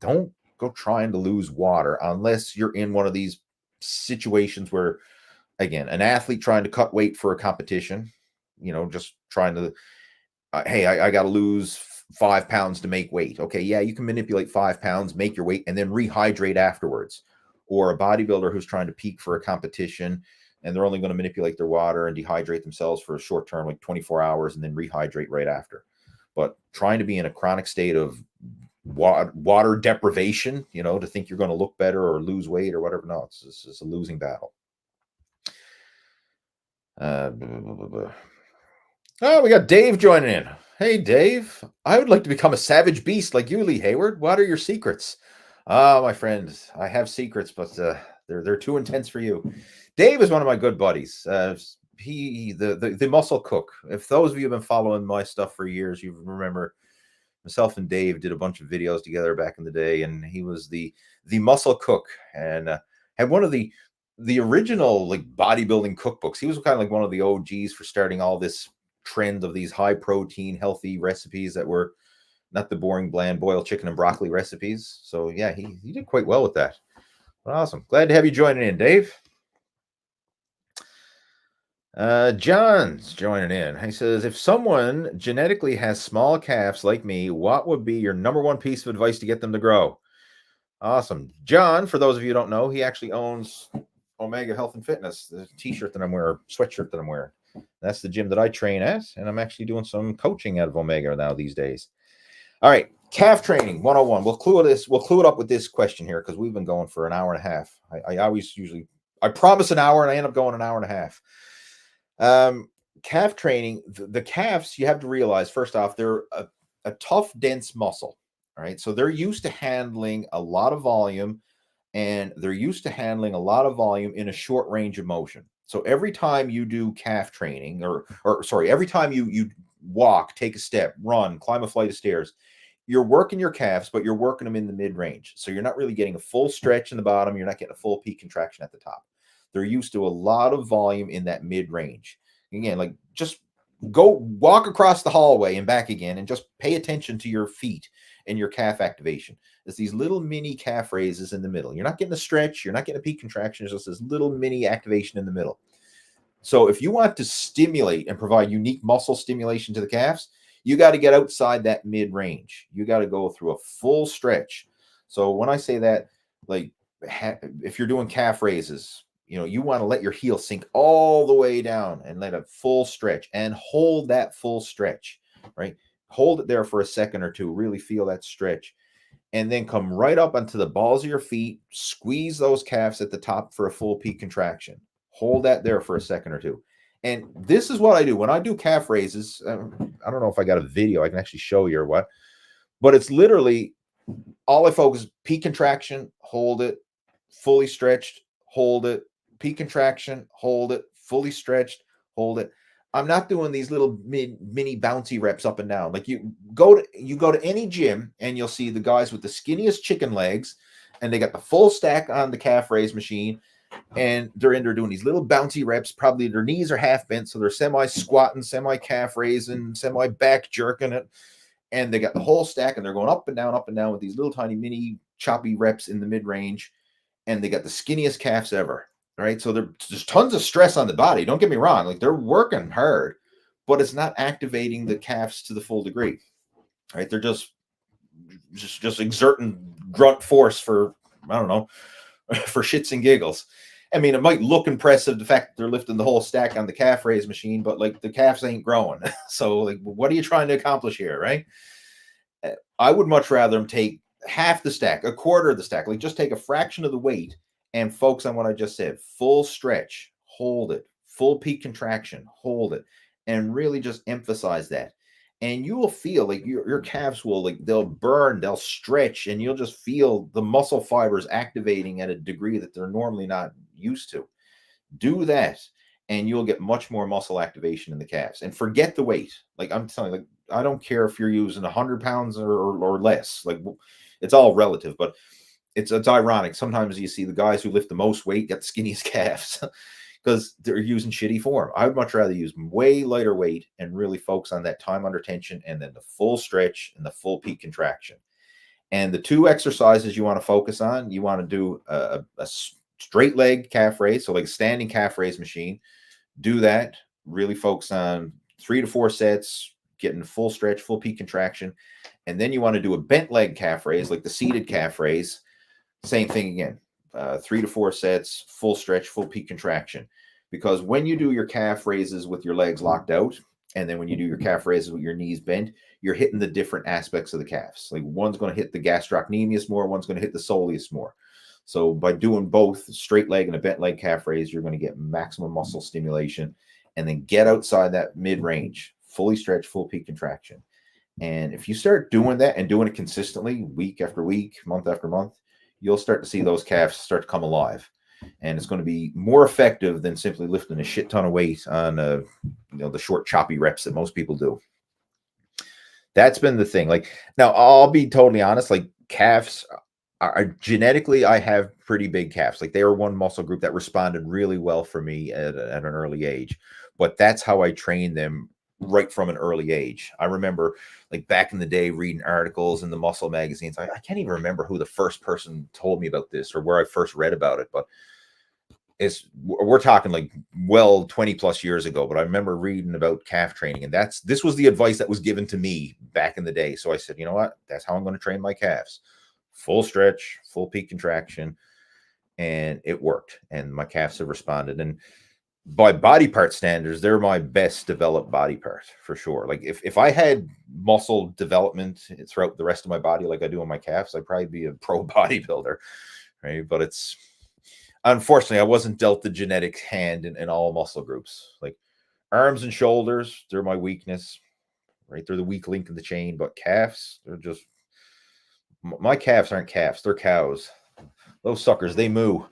don't go trying to lose water unless you're in one of these situations where, again, an athlete trying to cut weight for a competition, just trying to, hey, I got to lose 5 pounds to make weight. Okay, yeah, you can manipulate 5 pounds, make your weight, and then rehydrate afterwards. Or a bodybuilder who's trying to peak for a competition, and they're only going to manipulate their water and dehydrate themselves for a short term, like 24 hours, and then rehydrate right after. But trying to be in a chronic state of water deprivation, to think you're going to look better or lose weight or whatever, no, it's a losing battle. Oh, we got Dave joining in. Hey, Dave, I would like to become a savage beast like you, Lee Hayward. What are your secrets? My friend, I have secrets, but they're too intense for you. Dave is one of my good buddies. The muscle cook. If those of you have been following my stuff for years, you remember Myself and Dave did a bunch of videos together back in the day, and he was the muscle cook, and had one of the original like bodybuilding cookbooks. He was kind of like one of the OGs for starting all this trend of these high protein, healthy recipes that were not the boring, bland boiled chicken and broccoli recipes. So yeah, he did quite well with that. Awesome. Glad to have you joining in, Dave. John's joining in. He says, if someone genetically has small calves like me, what would be your number one piece of advice to get them to grow? Awesome. John, for those of you who don't know, he actually owns Omega Health and Fitness, the t-shirt that I'm wearing, sweatshirt that I'm wearing. That's the gym that I train at, and I'm actually doing some coaching out of Omega now these days. All right, calf training 101. We'll clue it up with this question here because we've been going for an hour and a half. I promise an hour and I end up going an hour and a half. Calf training, the calves, you have to realize, first off, they're a tough, dense muscle. All right. So they're used to handling a lot of volume, and they're used to handling a lot of volume in a short range of motion. So every time you do calf training, or sorry, every time you walk, take a step, run, climb a flight of stairs, you're working your calves, but you're working them in the mid-range. So you're not really getting a full stretch in the bottom. You're not getting a full peak contraction at the top. They're used to a lot of volume in that mid-range. Again, like just go walk across the hallway and back again and just pay attention to your feet and your calf activation. There's these little mini calf raises in the middle. You're not getting a stretch. You're not getting a peak contraction. There's just this little mini activation in the middle. So if you want to stimulate and provide unique muscle stimulation to the calves, you got to get outside that mid-range. You got to go through a full stretch. So when I say that, like if you're doing calf raises, you want to let your heel sink all the way down and let a full stretch and hold that full stretch, right? Hold it there for a second or two, really feel that stretch, and then come right up onto the balls of your feet, squeeze those calves at the top for a full peak contraction. Hold that there for a second or two. And this is what I do when I do calf raises. I don't know if I got a video I can actually show you or what, but it's literally all I focus, peak contraction, hold it, fully stretched, hold it, peak contraction, hold it, fully stretched, hold it. I'm not doing these little mini bouncy reps up and down. Like you go to any gym and you'll see the guys with the skinniest chicken legs, and they got the full stack on the calf raise machine, and they're in there doing these little bouncy reps. Probably their knees are half bent, so they're semi squatting, semi calf raising, semi back jerking it, and they got the whole stack, and they're going up and down with these little tiny mini choppy reps in the mid range, and they got the skinniest calves ever. Right. So there's tons of stress on the body. Don't get me wrong. Like they're working hard, but it's not activating the calves to the full degree. Right. They're just exerting grunt force for, I don't know, for shits and giggles. I mean, it might look impressive, the fact that they're lifting the whole stack on the calf raise machine, but like the calves ain't growing. So like, what are you trying to accomplish here? Right. I would much rather them take half the stack, a quarter of the stack, like just take a fraction of the weight and focus on what I just said. Full stretch, hold it, full peak contraction, hold it, and really just emphasize that. And you will feel like your calves will, like, they'll burn, they'll stretch, and you'll just feel the muscle fibers activating at a degree that they're normally not used to. Do that, and you'll get much more muscle activation in the calves. And forget the weight. Like I'm telling you, like, I don't care if you're using 100 pounds or less. Like, it's all relative, but it's ironic. Sometimes you see the guys who lift the most weight get the skinniest calves because they're using shitty form. I would much rather use way lighter weight and really focus on that time under tension, and then the full stretch and the full peak contraction. And the two exercises you want to focus on, you want to do a straight leg calf raise, so like standing calf raise machine. Do that. Really focus on 3 to 4 sets, getting full stretch, full peak contraction. And then you want to do a bent leg calf raise, like the seated calf raise. Same thing again, 3 to 4 sets, full stretch, full peak contraction. Because when you do your calf raises with your legs locked out, and then when you do your calf raises with your knees bent, you're hitting the different aspects of the calves. Like one's going to hit the gastrocnemius more, one's going to hit the soleus more. So by doing both straight leg and a bent leg calf raise, you're going to get maximum muscle stimulation, and then get outside that mid-range, fully stretch, full peak contraction. And if you start doing that and doing it consistently, week after week, month after month, you'll start to see those calves start to come alive. And it's going to be more effective than simply lifting a shit ton of weight on the short choppy reps that most people do. That's been the thing. Like, now I'll be totally honest, like calves are genetically, I have pretty big calves. Like they were one muscle group that responded really well for me at an early age. But that's how I trained them right from an early age. I remember like back in the day reading articles in the muscle magazines. I can't even remember who the first person told me about this or where I first read about it, but we're talking like well 20 plus years ago. But I remember reading about calf training, and this was the advice that was given to me back in the day. So I said, you know what, that's how I'm going to train my calves: full stretch, full peak contraction. And it worked, and my calves have responded. And by body part standards, they're my best developed body part for sure. Like if I had muscle development throughout the rest of my body like I do on my calves, I'd probably be a pro bodybuilder, right? But it's unfortunately, I wasn't dealt the genetic hand in all muscle groups. Like arms and shoulders, they're my weakness, right? They're the weak link in the chain. But calves, they're just, my calves aren't calves, they're cows. Those suckers, they moo.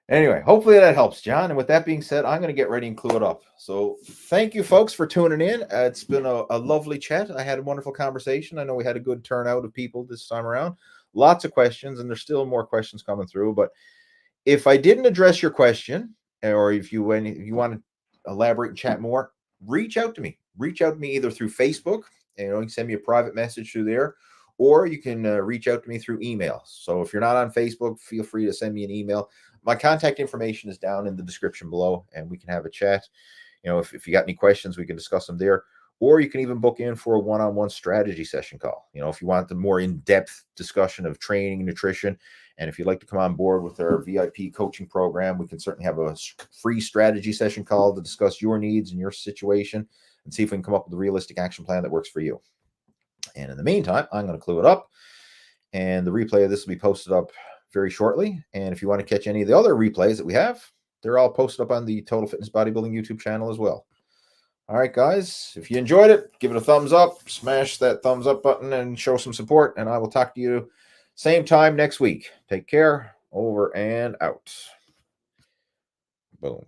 Anyway, hopefully that helps, John. And with that being said, I'm going to get ready and clue it up. So thank you, folks, for tuning in. It's been a lovely chat. I had a wonderful conversation. I know we had a good turnout of people this time around. Lots of questions, and there's still more questions coming through. But if I didn't address your question, or if you want to elaborate and chat more, reach out to me. Reach out to me either through Facebook, and you can send me a private message through there, or you can reach out to me through email. So if you're not on Facebook, feel free to send me an email. My contact information is down in the description below, and we can have a chat. You know, if you got any questions, we can discuss them there. Or you can even book in for a one-on-one strategy session call. You know, if you want the more in-depth discussion of training, nutrition, and if you'd like to come on board with our VIP coaching program, we can certainly have a free strategy session call to discuss your needs and your situation and see if we can come up with a realistic action plan that works for you. And in the meantime, I'm going to clue it up, and the replay of this will be posted up very shortly. And if you want to catch any of the other replays that we have, they're all posted up on the Total Fitness Bodybuilding YouTube channel as well. All right, guys, if you enjoyed it, give it a thumbs up, smash that thumbs up button and show some support. And I will talk to you same time next week. Take care. Over and out. Boom.